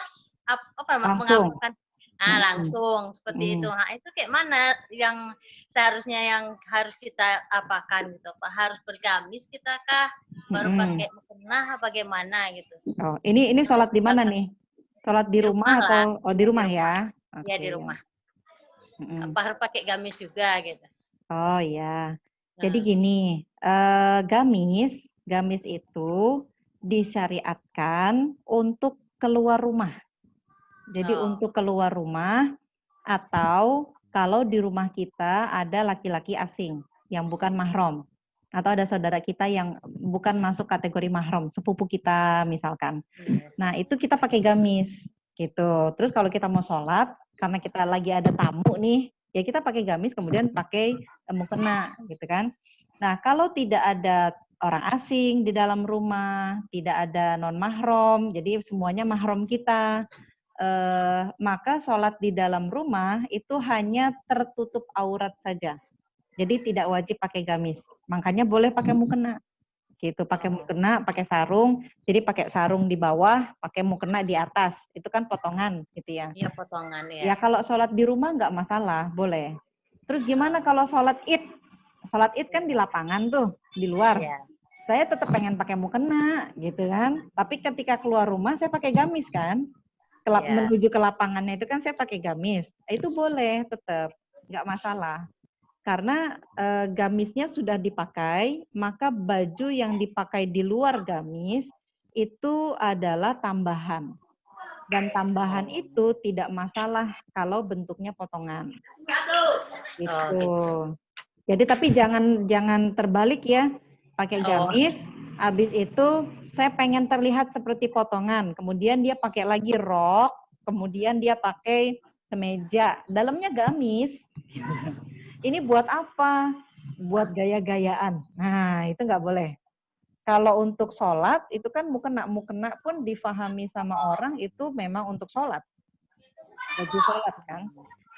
mengapakan? Nah, langsung seperti itu. Nah, itu kayak mana yang seharusnya yang harus kita apakan gitu? Apa harus bergamis kita kah? Baru pakai mukena apa bagaimana gitu? Oh, ini sholat di mana nih? Sholat di rumah atau di rumah ya? Iya, di rumah. Apa harus pakai gamis juga gitu? Oh ya. Jadi gini, gamis itu disyariatkan untuk keluar rumah. Jadi untuk keluar rumah atau kalau di rumah kita ada laki-laki asing yang bukan mahram atau ada saudara kita yang bukan masuk kategori mahram, sepupu kita misalkan. Nah, itu kita pakai gamis gitu. Terus kalau kita mau sholat, karena kita lagi ada tamu nih, ya kita pakai gamis kemudian pakai mukena gitu kan. Nah, kalau tidak ada orang asing di dalam rumah, tidak ada non mahram, jadi semuanya mahram kita. Maka sholat di dalam rumah itu hanya tertutup aurat saja. Jadi tidak wajib pakai gamis. Makanya boleh pakai mukena. Gitu, pakai mukena, pakai sarung. Jadi pakai sarung di bawah, pakai mukena di atas. Itu kan potongan gitu ya. Iya, potongan ya. Ya kalau sholat di rumah nggak masalah, boleh. Terus gimana kalau sholat Id? Sholat Id kan di lapangan tuh, di luar. Ya. Saya tetap pengen pakai mukena gitu kan. Tapi ketika keluar rumah saya pakai gamis kan. Menuju ke lapangannya itu kan saya pakai gamis. Itu boleh tetap, nggak masalah. Karena gamisnya sudah dipakai, maka baju yang dipakai di luar gamis itu adalah tambahan. Dan tambahan itu tidak masalah kalau bentuknya potongan. Gitu. Jadi tapi jangan terbalik ya. Pakai gamis, habis itu saya pengen terlihat seperti potongan. Kemudian dia pakai lagi rok, kemudian dia pakai kemeja. Dalamnya gamis. Ini buat apa? Buat gaya-gayaan. Nah, itu nggak boleh. Kalau untuk sholat, itu kan mukena pun difahami sama orang itu memang untuk sholat. Baju sholat kan.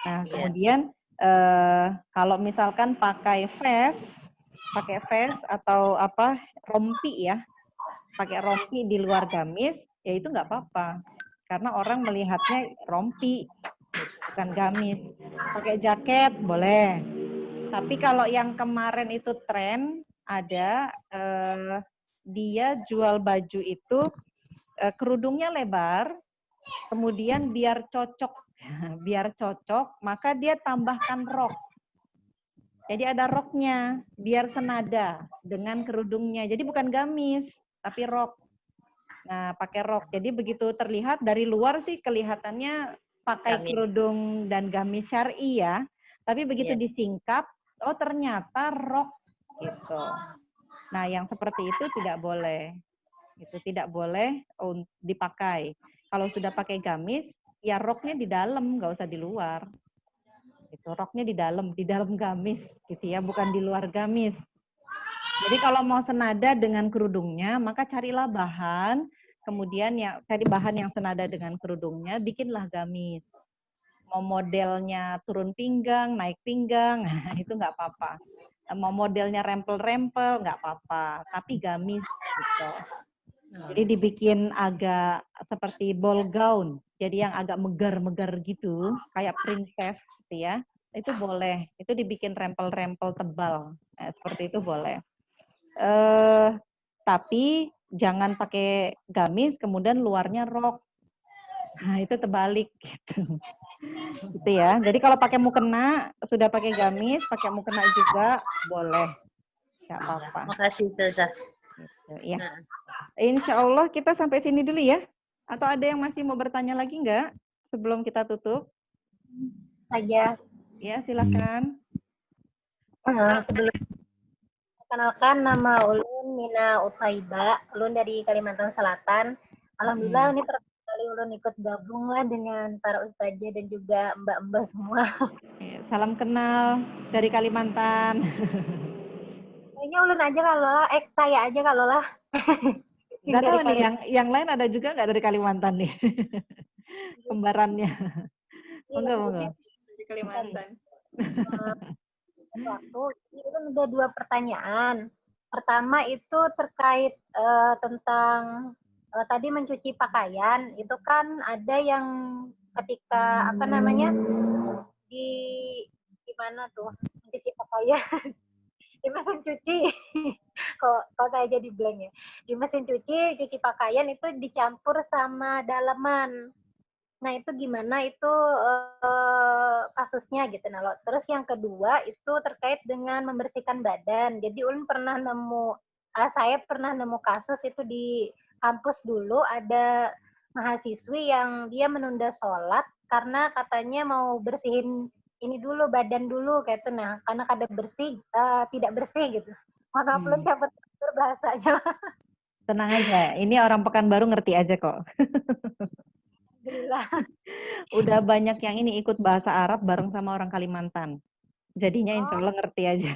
Nah, kemudian kalau misalkan pakai vest atau apa rompi ya, pakai rompi di luar gamis, ya itu nggak apa-apa. Karena orang melihatnya rompi, bukan gamis. Pakai jaket boleh. Tapi kalau yang kemarin itu tren ada dia jual baju itu kerudungnya lebar, kemudian biar cocok, maka dia tambahkan rok. Jadi ada roknya, biar senada dengan kerudungnya. Jadi bukan gamis, tapi rok. Nah, pakai rok. Jadi begitu terlihat dari luar sih kelihatannya pakai kerudung dan gamis syar'i ya. Tapi begitu disingkap, oh ternyata rok gitu. Nah, yang seperti itu tidak boleh. Itu tidak boleh dipakai. Kalau sudah pakai gamis, ya roknya di dalam, nggak usah di luar. Itu roknya di dalam gamis gitu ya, bukan di luar gamis. Jadi kalau mau senada dengan kerudungnya, maka carilah bahan, kemudian cari bahan yang senada dengan kerudungnya, bikinlah gamis. Mau modelnya turun pinggang, naik pinggang, itu nggak apa-apa. Mau modelnya rempel-rempel, nggak apa-apa. Tapi gamis gitu. Jadi dibikin agak seperti ball gown, jadi yang agak megar-megar gitu, kayak princess gitu ya. Itu boleh, itu dibikin rempel-rempel tebal, seperti itu boleh. Tapi jangan pakai gamis kemudian luarnya rok. Nah, itu terbalik gitu. Gitu ya. Jadi kalau pakai mukena, sudah pakai gamis, pakai mukena juga boleh. Enggak apa-apa. Makasih Ustazah. Gitu, ya. Insya Allah kita sampai sini dulu ya. Atau ada yang masih mau bertanya lagi enggak sebelum kita tutup? Saja. Ya, silakan. Sebelum perkenalkan, nama Ulun Mina Utaiba, Ulun dari Kalimantan Selatan. Alhamdulillah ini pertama kali Ulun ikut gabung lah dengan para ustazah dan juga mbak-mbak semua. Salam kenal dari Kalimantan. Kayaknya Ulun aja kalau lah, saya aja kalau lah. Nggak tahu nih, yang lain ada juga nggak dari Kalimantan nih? Kembarannya. Enggak. Dari Kalimantan. Waktu itu ada 2 pertanyaan. Pertama itu terkait tentang tadi mencuci pakaian. Itu kan ada yang ketika di gimana tuh mencuci pakaian di mesin cuci. Kok saya jadi blank ya. Di mesin cuci pakaian itu dicampur sama daleman. Nah, itu gimana itu kasusnya gitu. Nah, terus yang kedua itu terkait dengan membersihkan badan. Jadi saya pernah nemu kasus itu di kampus dulu ada mahasiswi yang dia menunda sholat karena katanya mau bersihin ini dulu badan dulu kayak itu. Nah, karena kada tidak bersih gitu. Mohon maaf belum cabut bahasanya. Tenang aja, ini orang Pekanbaru ngerti aja kok. Alhamdulillah. Udah banyak yang ini ikut bahasa Arab bareng sama orang Kalimantan. Jadinya insya Allah ngerti aja.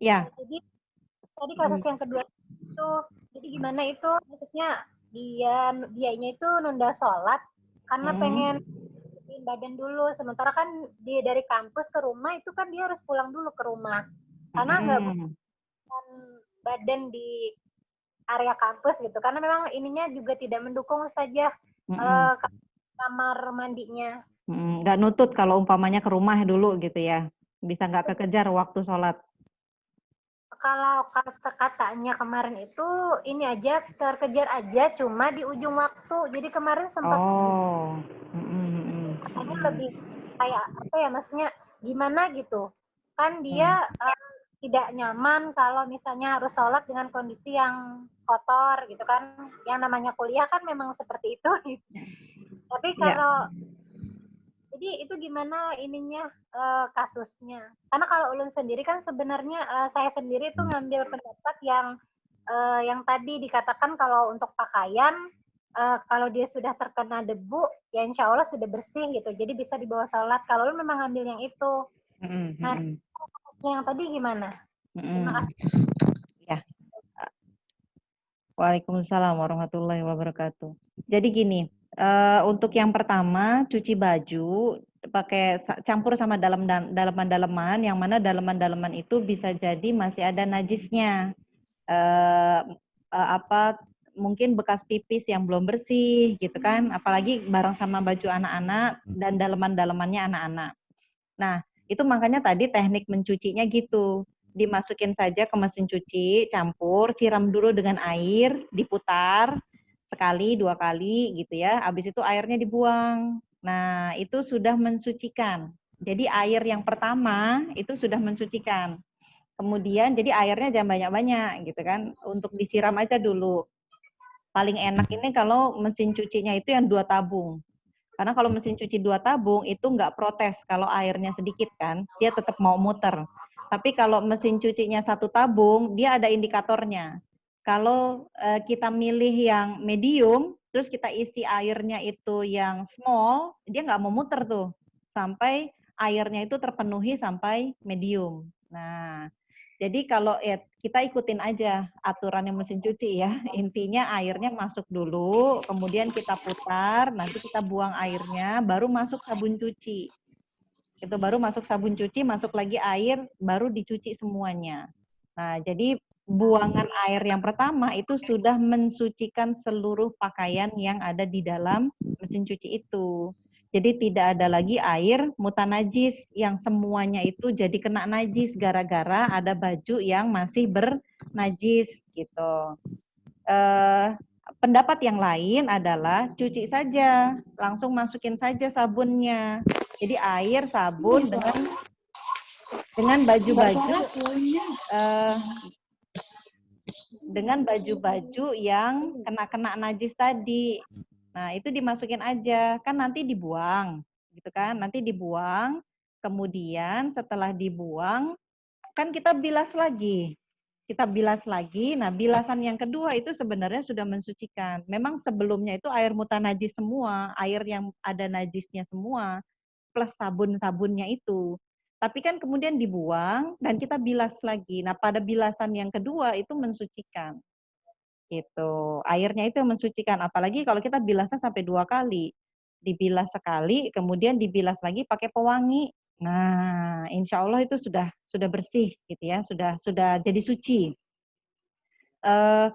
Ya. Nah, jadi tadi kasus yang kedua itu, jadi gimana itu maksudnya dianya itu nunda sholat karena pengen bersihin badan dulu. Sementara kan dia dari kampus ke rumah itu kan dia harus pulang dulu ke rumah karena nggak bukan badan di area kampus gitu. Karena memang ininya juga tidak mendukung saja kamar mandinya. Nggak nutut kalau umpamanya ke rumah dulu gitu ya. Bisa nggak kekejar waktu sholat. Kalau kata-katanya kemarin itu ini aja terkejar aja cuma di ujung waktu. Jadi kemarin sempat katanya lebih kayak apa ya maksudnya gimana gitu. Kan dia tidak nyaman kalau misalnya harus sholat dengan kondisi yang kotor gitu kan. Yang namanya kuliah kan memang seperti itu. Tapi kalau jadi itu gimana ininya kasusnya? Karena kalau ulun sendiri kan sebenarnya saya sendiri tuh ngambil pendapat yang tadi dikatakan kalau untuk pakaian kalau dia sudah terkena debu ya insya Allah sudah bersih gitu. Jadi bisa dibawa sholat. Kalau ulun memang ngambil yang itu. Nah, yang tadi gimana? Terima kasih. Ya. Waalaikumsalam warahmatullahi wabarakatuh. Jadi gini. Untuk yang pertama cuci baju pakai campur sama daleman-daleman yang mana daleman-daleman itu bisa jadi masih ada najisnya mungkin bekas pipis yang belum bersih gitu kan, apalagi bareng sama baju anak-anak dan daleman-dalemannya anak-anak. Nah itu makanya tadi teknik mencucinya gitu, dimasukin saja ke mesin cuci, campur, siram dulu dengan air, diputar sekali, 2 kali gitu ya. Habis itu airnya dibuang. Nah, itu sudah mensucikan. Jadi air yang pertama itu sudah mensucikan. Kemudian jadi airnya jangan banyak-banyak gitu kan. Untuk disiram aja dulu. Paling enak ini kalau mesin cucinya itu yang 2 tabung. Karena kalau mesin cuci 2 tabung itu nggak protes kalau airnya sedikit kan. Dia tetap mau muter. Tapi kalau mesin cucinya 1 tabung, dia ada indikatornya. Kalau kita milih yang medium, terus kita isi airnya itu yang small, dia nggak mau muter tuh. Sampai airnya itu terpenuhi sampai medium. Nah, Jadi kalau ya kita ikutin aja aturan yang mesin cuci ya. Intinya airnya masuk dulu, kemudian kita putar, nanti kita buang airnya, baru masuk sabun cuci. Itu baru masuk sabun cuci, masuk lagi air, baru dicuci semuanya. Nah, jadi buangan air yang pertama itu sudah mensucikan seluruh pakaian yang ada di dalam mesin cuci itu. Jadi tidak ada lagi air mutanajis yang semuanya itu jadi kena najis gara-gara ada baju yang masih bernajis gitu. Pendapat yang lain adalah cuci saja, langsung masukin saja sabunnya. Jadi air, sabun dengan baju-baju yang kena najis tadi. Nah, itu dimasukin aja, kan nanti dibuang, gitu kan? Nanti dibuang, kemudian setelah dibuang, kan kita bilas lagi. Nah bilasan yang kedua itu sebenarnya sudah mensucikan. Memang sebelumnya itu air mutanajis semua, air yang ada najisnya semua, plus sabun-sabunnya itu. Tapi kan kemudian dibuang dan kita bilas lagi. Nah pada bilasan yang kedua itu mensucikan. Gitu. Airnya itu yang mensucikan, apalagi kalau kita bilasnya sampai 2 kali. Dibilas sekali, kemudian dibilas lagi pakai pewangi. Nah, insya Allah itu sudah bersih gitu ya, sudah jadi suci.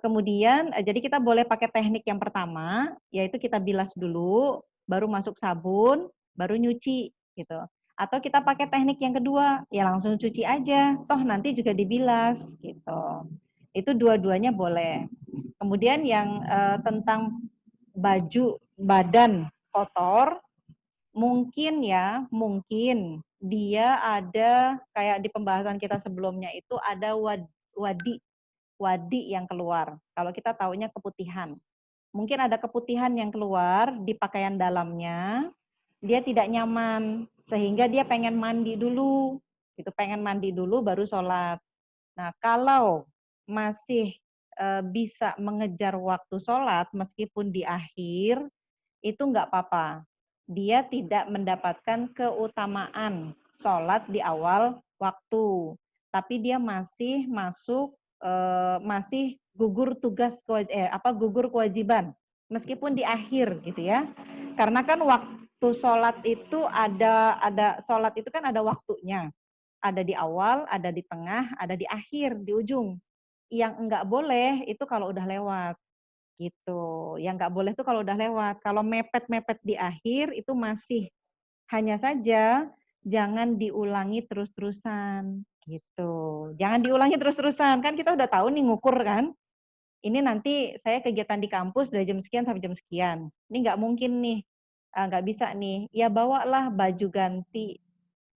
Kemudian jadi kita boleh pakai teknik yang pertama, yaitu kita bilas dulu, baru masuk sabun, baru nyuci gitu. Atau kita pakai teknik yang kedua, ya langsung cuci aja, toh nanti juga dibilas gitu. Itu dua-duanya boleh. Kemudian yang tentang baju badan kotor, mungkin dia ada kayak di pembahasan kita sebelumnya itu ada wadi yang keluar. Kalau kita taunya keputihan. Mungkin ada keputihan yang keluar di pakaian dalamnya, dia tidak nyaman sehingga dia pengen mandi dulu. Pengen mandi dulu baru sholat. Nah, kalau masih bisa mengejar waktu sholat meskipun di akhir, itu nggak apa-apa. Dia tidak mendapatkan keutamaan sholat di awal waktu. Tapi dia masih masuk, masih gugur gugur kewajiban. Meskipun di akhir gitu ya. Karena kan waktu sholat itu ada sholat itu kan ada waktunya. Ada di awal, ada di tengah, ada di akhir, di ujung. Yang enggak boleh itu kalau udah lewat. Gitu. Yang enggak boleh itu kalau udah lewat. Kalau mepet-mepet di akhir itu masih. Hanya saja jangan diulangi terus-terusan. Gitu. Jangan diulangi terus-terusan. Kan kita udah tahu nih ngukur kan. Ini nanti saya kegiatan di kampus dari jam sekian sampai jam sekian. Ini enggak mungkin nih. Enggak bisa nih. Ya bawalah baju ganti,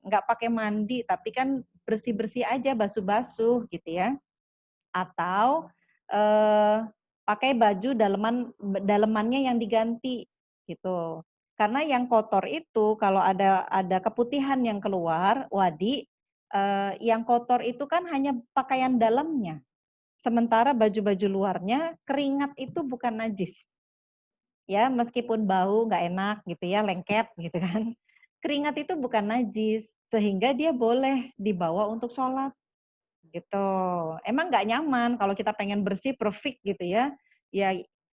nggak pakai mandi, tapi kan bersih-bersih aja, basuh-basuh gitu ya. Atau pakai baju dalemannya yang diganti gitu. Karena yang kotor itu kalau ada keputihan yang keluar, wadi, yang kotor itu kan hanya pakaian dalamnya. Sementara baju-baju luarnya, keringat itu bukan najis. Ya, meskipun bau nggak enak gitu ya, lengket gitu kan. Keringat itu bukan najis, sehingga dia boleh dibawa untuk sholat gitu. Emang nggak nyaman kalau kita pengen bersih perfect gitu ya, ya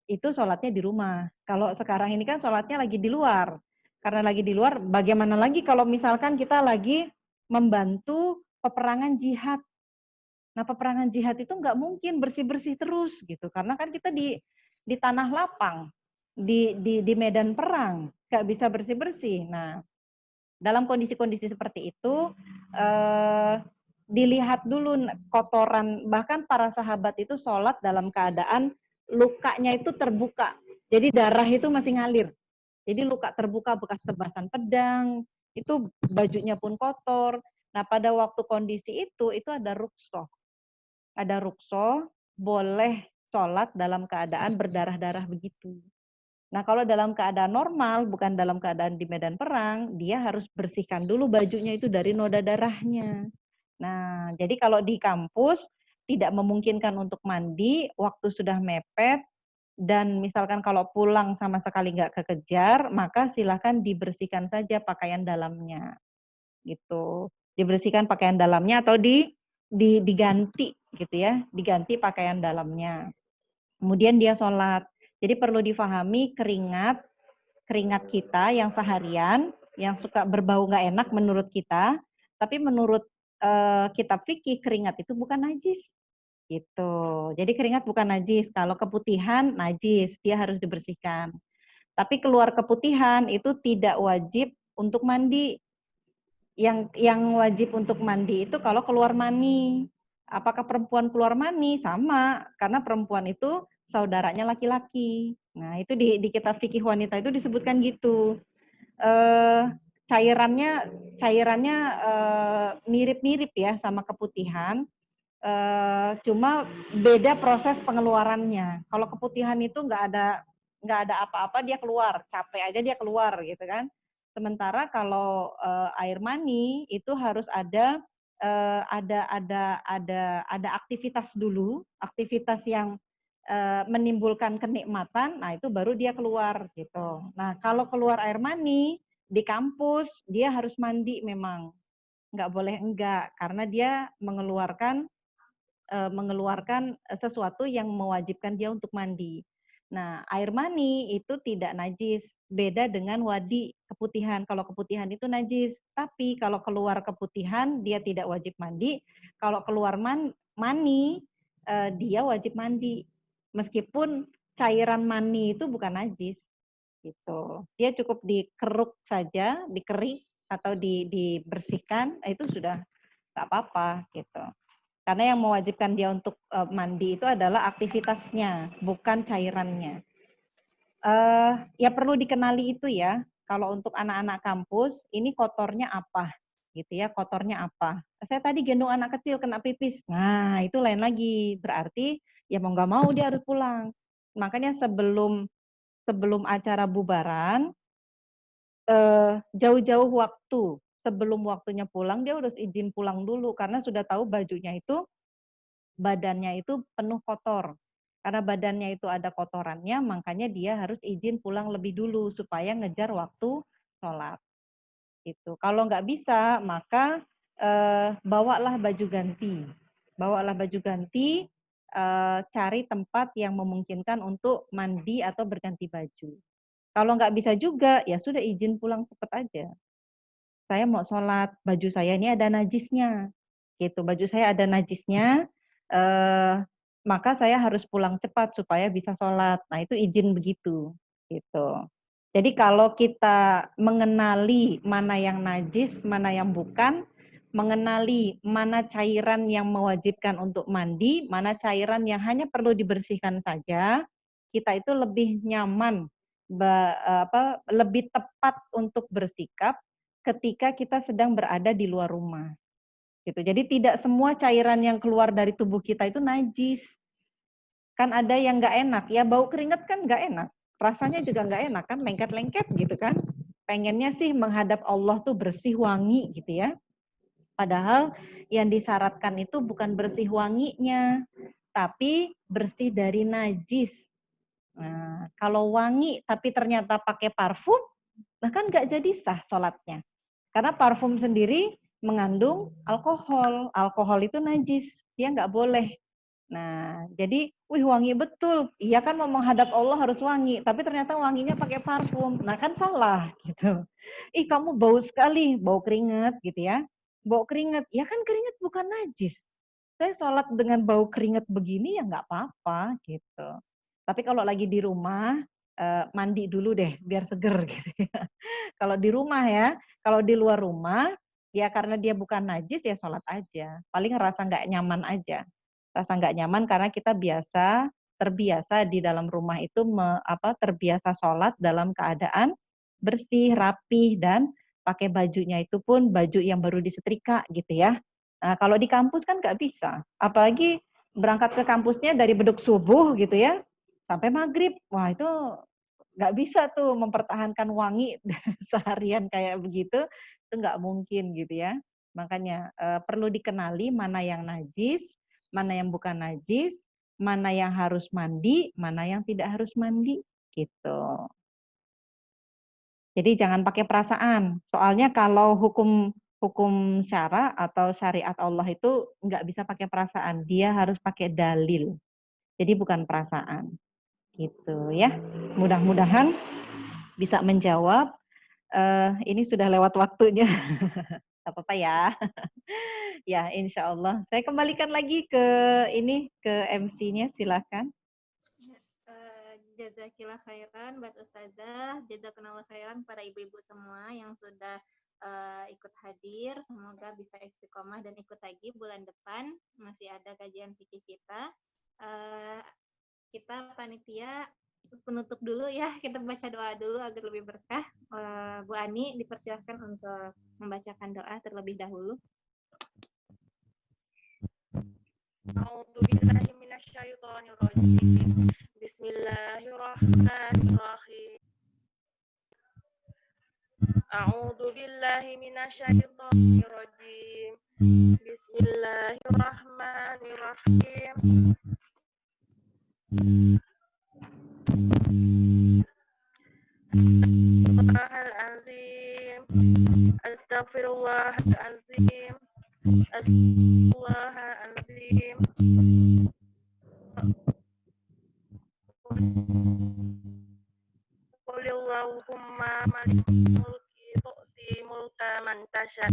itu sholatnya di rumah. Kalau sekarang ini kan sholatnya lagi di luar. Karena lagi di luar, bagaimana lagi kalau misalkan kita lagi membantu peperangan jihad. Nah peperangan jihad itu nggak mungkin bersih-bersih terus gitu, karena kan kita di tanah lapang, di medan perang, nggak bisa bersih-bersih. Nah dalam kondisi-kondisi seperti itu, dilihat dulu kotoran, bahkan para sahabat itu sholat dalam keadaan lukanya itu terbuka. Jadi darah itu masih ngalir. Jadi luka terbuka bekas tebasan pedang, itu bajunya pun kotor. Nah pada waktu kondisi itu ada ruksoh. Ada ruksoh, boleh sholat dalam keadaan berdarah-darah begitu. Nah, kalau dalam keadaan normal, bukan dalam keadaan di medan perang, dia harus bersihkan dulu bajunya itu dari noda darahnya. Nah, jadi kalau di kampus tidak memungkinkan untuk mandi, waktu sudah mepet, dan misalkan kalau pulang sama sekali nggak kekejar, maka silakan dibersihkan saja pakaian dalamnya. Gitu. Dibersihkan pakaian dalamnya atau diganti gitu ya, diganti pakaian dalamnya. Kemudian dia sholat. Jadi perlu difahami keringat kita yang seharian, yang suka berbau nggak enak menurut kita, tapi menurut kitab fikih keringat itu bukan najis. Gitu. Jadi keringat bukan najis. Kalau keputihan najis, dia harus dibersihkan. Tapi keluar keputihan itu tidak wajib untuk mandi. Yang wajib untuk mandi itu kalau keluar mani. Apakah perempuan keluar mani? Sama, karena perempuan itu saudaranya laki-laki. Nah, itu di kitab fikih wanita itu disebutkan gitu. Cairannya mirip-mirip ya sama keputihan. Cuma beda proses pengeluarannya. Kalau keputihan itu nggak ada apa-apa dia keluar, capek aja dia keluar gitu kan. Sementara kalau air mani itu harus ada aktivitas dulu, aktivitas yang menimbulkan kenikmatan, nah itu baru dia keluar gitu. Nah kalau keluar air mani di kampus dia harus mandi memang, nggak boleh enggak karena dia mengeluarkan sesuatu yang mewajibkan dia untuk mandi. Nah, air mani itu tidak najis, beda dengan wadi keputihan. Kalau keputihan itu najis, tapi kalau keluar keputihan dia tidak wajib mandi. Kalau keluar mani dia wajib mandi. Meskipun cairan mani itu bukan najis gitu. Dia cukup dikeruk saja, dikerik atau dibersihkan, itu sudah nggak apa-apa gitu. Karena yang mewajibkan dia untuk mandi itu adalah aktivitasnya, bukan cairannya. Ya perlu dikenali itu ya. Kalau untuk anak-anak kampus, ini kotornya apa, gitu ya? Kotornya apa? Saya tadi gendong anak kecil kena pipis. Nah, itu lain lagi. Berarti ya mau nggak mau dia harus pulang. Makanya sebelum acara bubaran, jauh-jauh waktu sebelum waktunya pulang dia harus izin pulang dulu karena sudah tahu badannya itu penuh kotor. Karena badannya itu ada kotorannya, makanya dia harus izin pulang lebih dulu supaya ngejar waktu sholat. Gitu. Kalau nggak bisa, maka bawalah baju ganti. Bawalah baju ganti, cari tempat yang memungkinkan untuk mandi atau berganti baju. Kalau nggak bisa juga, ya sudah izin pulang cepat aja. Saya mau sholat, baju saya ini ada najisnya. Gitu, baju saya ada najisnya, maka saya harus pulang cepat supaya bisa sholat. Nah itu izin begitu. Gitu. Jadi kalau kita mengenali mana yang najis, mana yang bukan, mengenali mana cairan yang mewajibkan untuk mandi, mana cairan yang hanya perlu dibersihkan saja, kita itu lebih nyaman, lebih tepat untuk bersikap ketika kita sedang berada di luar rumah. Gitu. Jadi tidak semua cairan yang keluar dari tubuh kita itu najis. Kan ada yang nggak enak, ya bau keringat kan nggak enak. Rasanya juga nggak enak kan, lengket-lengket gitu kan. Pengennya sih menghadap Allah tuh bersih wangi gitu ya. Padahal yang disyaratkan itu bukan bersih wanginya, tapi bersih dari najis. Nah, kalau wangi tapi ternyata pakai parfum, bahkan nggak jadi sah sholatnya. Karena parfum sendiri mengandung alkohol. Alkohol itu najis, dia nggak boleh. Nah, jadi, wangi betul. Iya kan mau menghadap Allah harus wangi, tapi ternyata wanginya pakai parfum. Nah, kan salah gitu. Kamu bau sekali, bau keringat gitu ya. Bau keringat, ya kan keringat bukan najis. Saya sholat dengan bau keringat begini ya nggak apa-apa gitu. Tapi kalau lagi di rumah, mandi dulu deh biar seger gitu ya. Kalau di rumah ya, kalau di luar rumah, ya karena dia bukan najis ya sholat aja. Paling rasa nggak nyaman aja. Rasa nggak nyaman karena kita terbiasa di dalam rumah itu terbiasa sholat dalam keadaan bersih, rapih, dan pakai bajunya itu pun baju yang baru disetrika gitu ya. Nah, kalau di kampus kan nggak bisa. Apalagi berangkat ke kampusnya dari beduk subuh gitu ya, sampai maghrib. Wah itu nggak bisa tuh mempertahankan wangi seharian kayak begitu, itu nggak mungkin gitu ya. Makanya perlu dikenali mana yang najis, mana yang bukan najis, mana yang harus mandi, mana yang tidak harus mandi, gitu. Jadi jangan pakai perasaan. Soalnya kalau hukum hukum syara atau syariat Allah itu nggak bisa pakai perasaan, dia harus pakai dalil. Jadi bukan perasaan. Gitu ya. Mudah-mudahan bisa menjawab. Ini sudah lewat waktunya. Gak apa-apa ya. Ya, insya Allah. Saya kembalikan lagi ke MC-nya, silakan. Jazakillah khairan buat Ustazah, jazakallah khairan para ibu-ibu semua yang sudah ikut hadir. Semoga bisa istiqomah dan ikut lagi bulan depan. Masih ada kajian fikih kita. Kita panitia penutup dulu ya. Kita baca doa dulu agar lebih berkah. Bu Ani dipersilakan untuk membacakan doa terlebih dahulu. A'udzubillahi minasyaitonirrajim. Bismillahirrahmanirrahim. A'udzubillahi minasyaitonirrajim. Bismillahirrahmanirrahim. Astaghfirullahalazim. Astaghfirullahalazim. Astaghfirullahalazim. Qulillahumma malikal mulki tu'ti mulka man tasha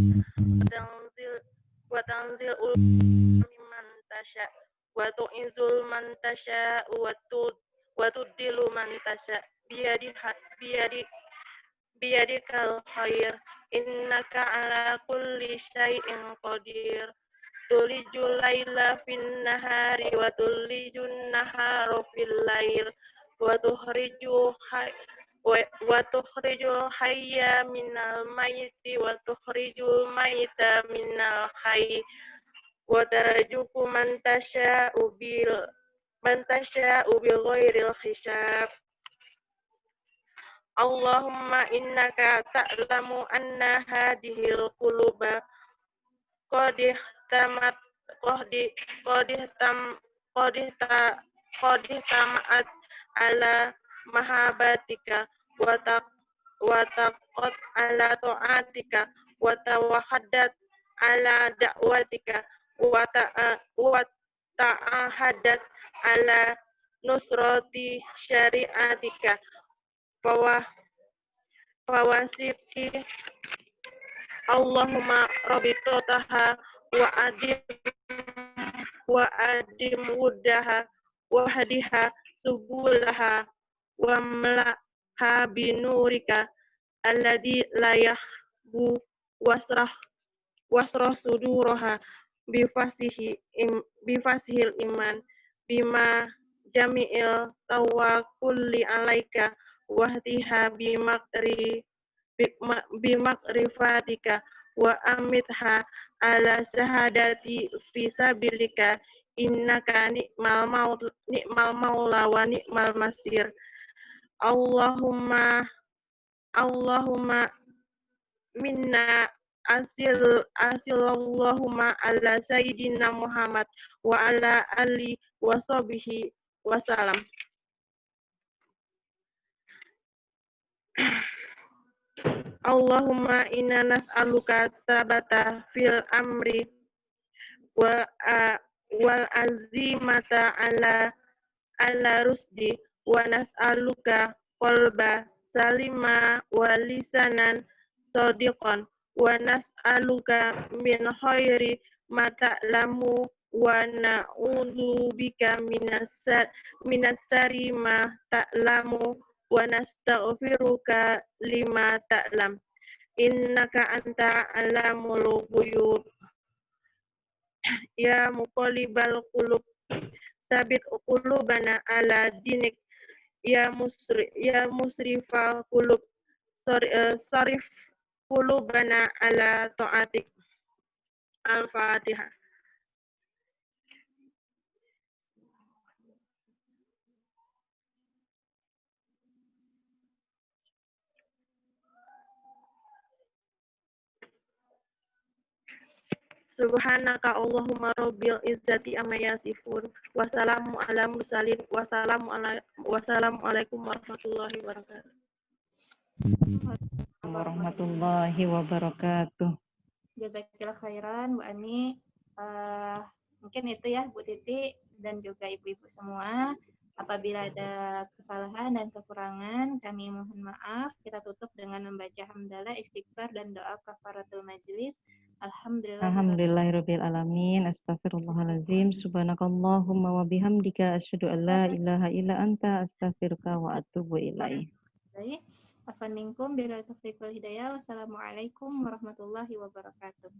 wa tanzilul mimman tasha wa tu'izul man tasha wa tudillu man tasha biyadikal khair innaka ala kulli syai'in qadir tulijul laila fin nahari wa tulijun nahara fil lail wa tukhrijul hayya minal mayyiti wa tukhrijul mayyita minal hayy wa tarzuqu man tasha'u bil ghairil hisab. Allahumma innaka ta'lamu anna hadhil quluba qad ihtama'at ala mahabbatika wa taqat ala ta'atika wa tawahhadat ala da'watika wa ta'ahadat ala nusrati syariatika fawasiki Allahumma rabitotaha wa adim wudaha wa hadiha subulaha wa mlaha binurika alladhi la yahbu wasrah suduraha bifasihil iman bima jami'il tawakulli alaika wahdiha bimakrifatika wa amitha ala sahadati fi sabilika innaka ni'mal maula wa ni'mal masir. Allahumma minna Allahumma ala sayyidina Muhammad wa ala ali wa sahbihi wa salam. Allahumma inna nas'aluka sabata fil amri wal azimata ala rusdi wa nas'aluka qalba salima wa lisanan sadiqan wa nas'aluka min khairi ma ta'lamu wa na'udzu bika minas sari ma ta'lamu wa nastaghfiruka lima ta'lam innaka anta alamul ghuyub ya muqallibal qulub sabit qulubana ala dinik ya musrifal qulub sarif qulubana ala ta'atik. Al-Fatihah. Subhanaka Allahumma rabbil izzati amma yasifun wa salamu ala mursalin wa salamu alaikum warahmatullahi wabarakatuh. Warahmatullahi wabarakatuh. Jazakillah khairan Bu Ani. Mungkin itu ya Bu Titi dan juga ibu-ibu semua. Apabila ada kesalahan dan kekurangan, kami mohon maaf. Kita tutup dengan membaca hamdalah, istighfar, dan doa kafaratul majlis. Alhamdulillahirabbil alamin. Astaghfirullahalazim. Subhanakallahumma wa bihamdika asyhadu an la ilaha illa anta astaghfiruka wa atubu ilaik. Afan minkum bila taufiq wal hidayah. Wassalamualaikum warahmatullahi wabarakatuh.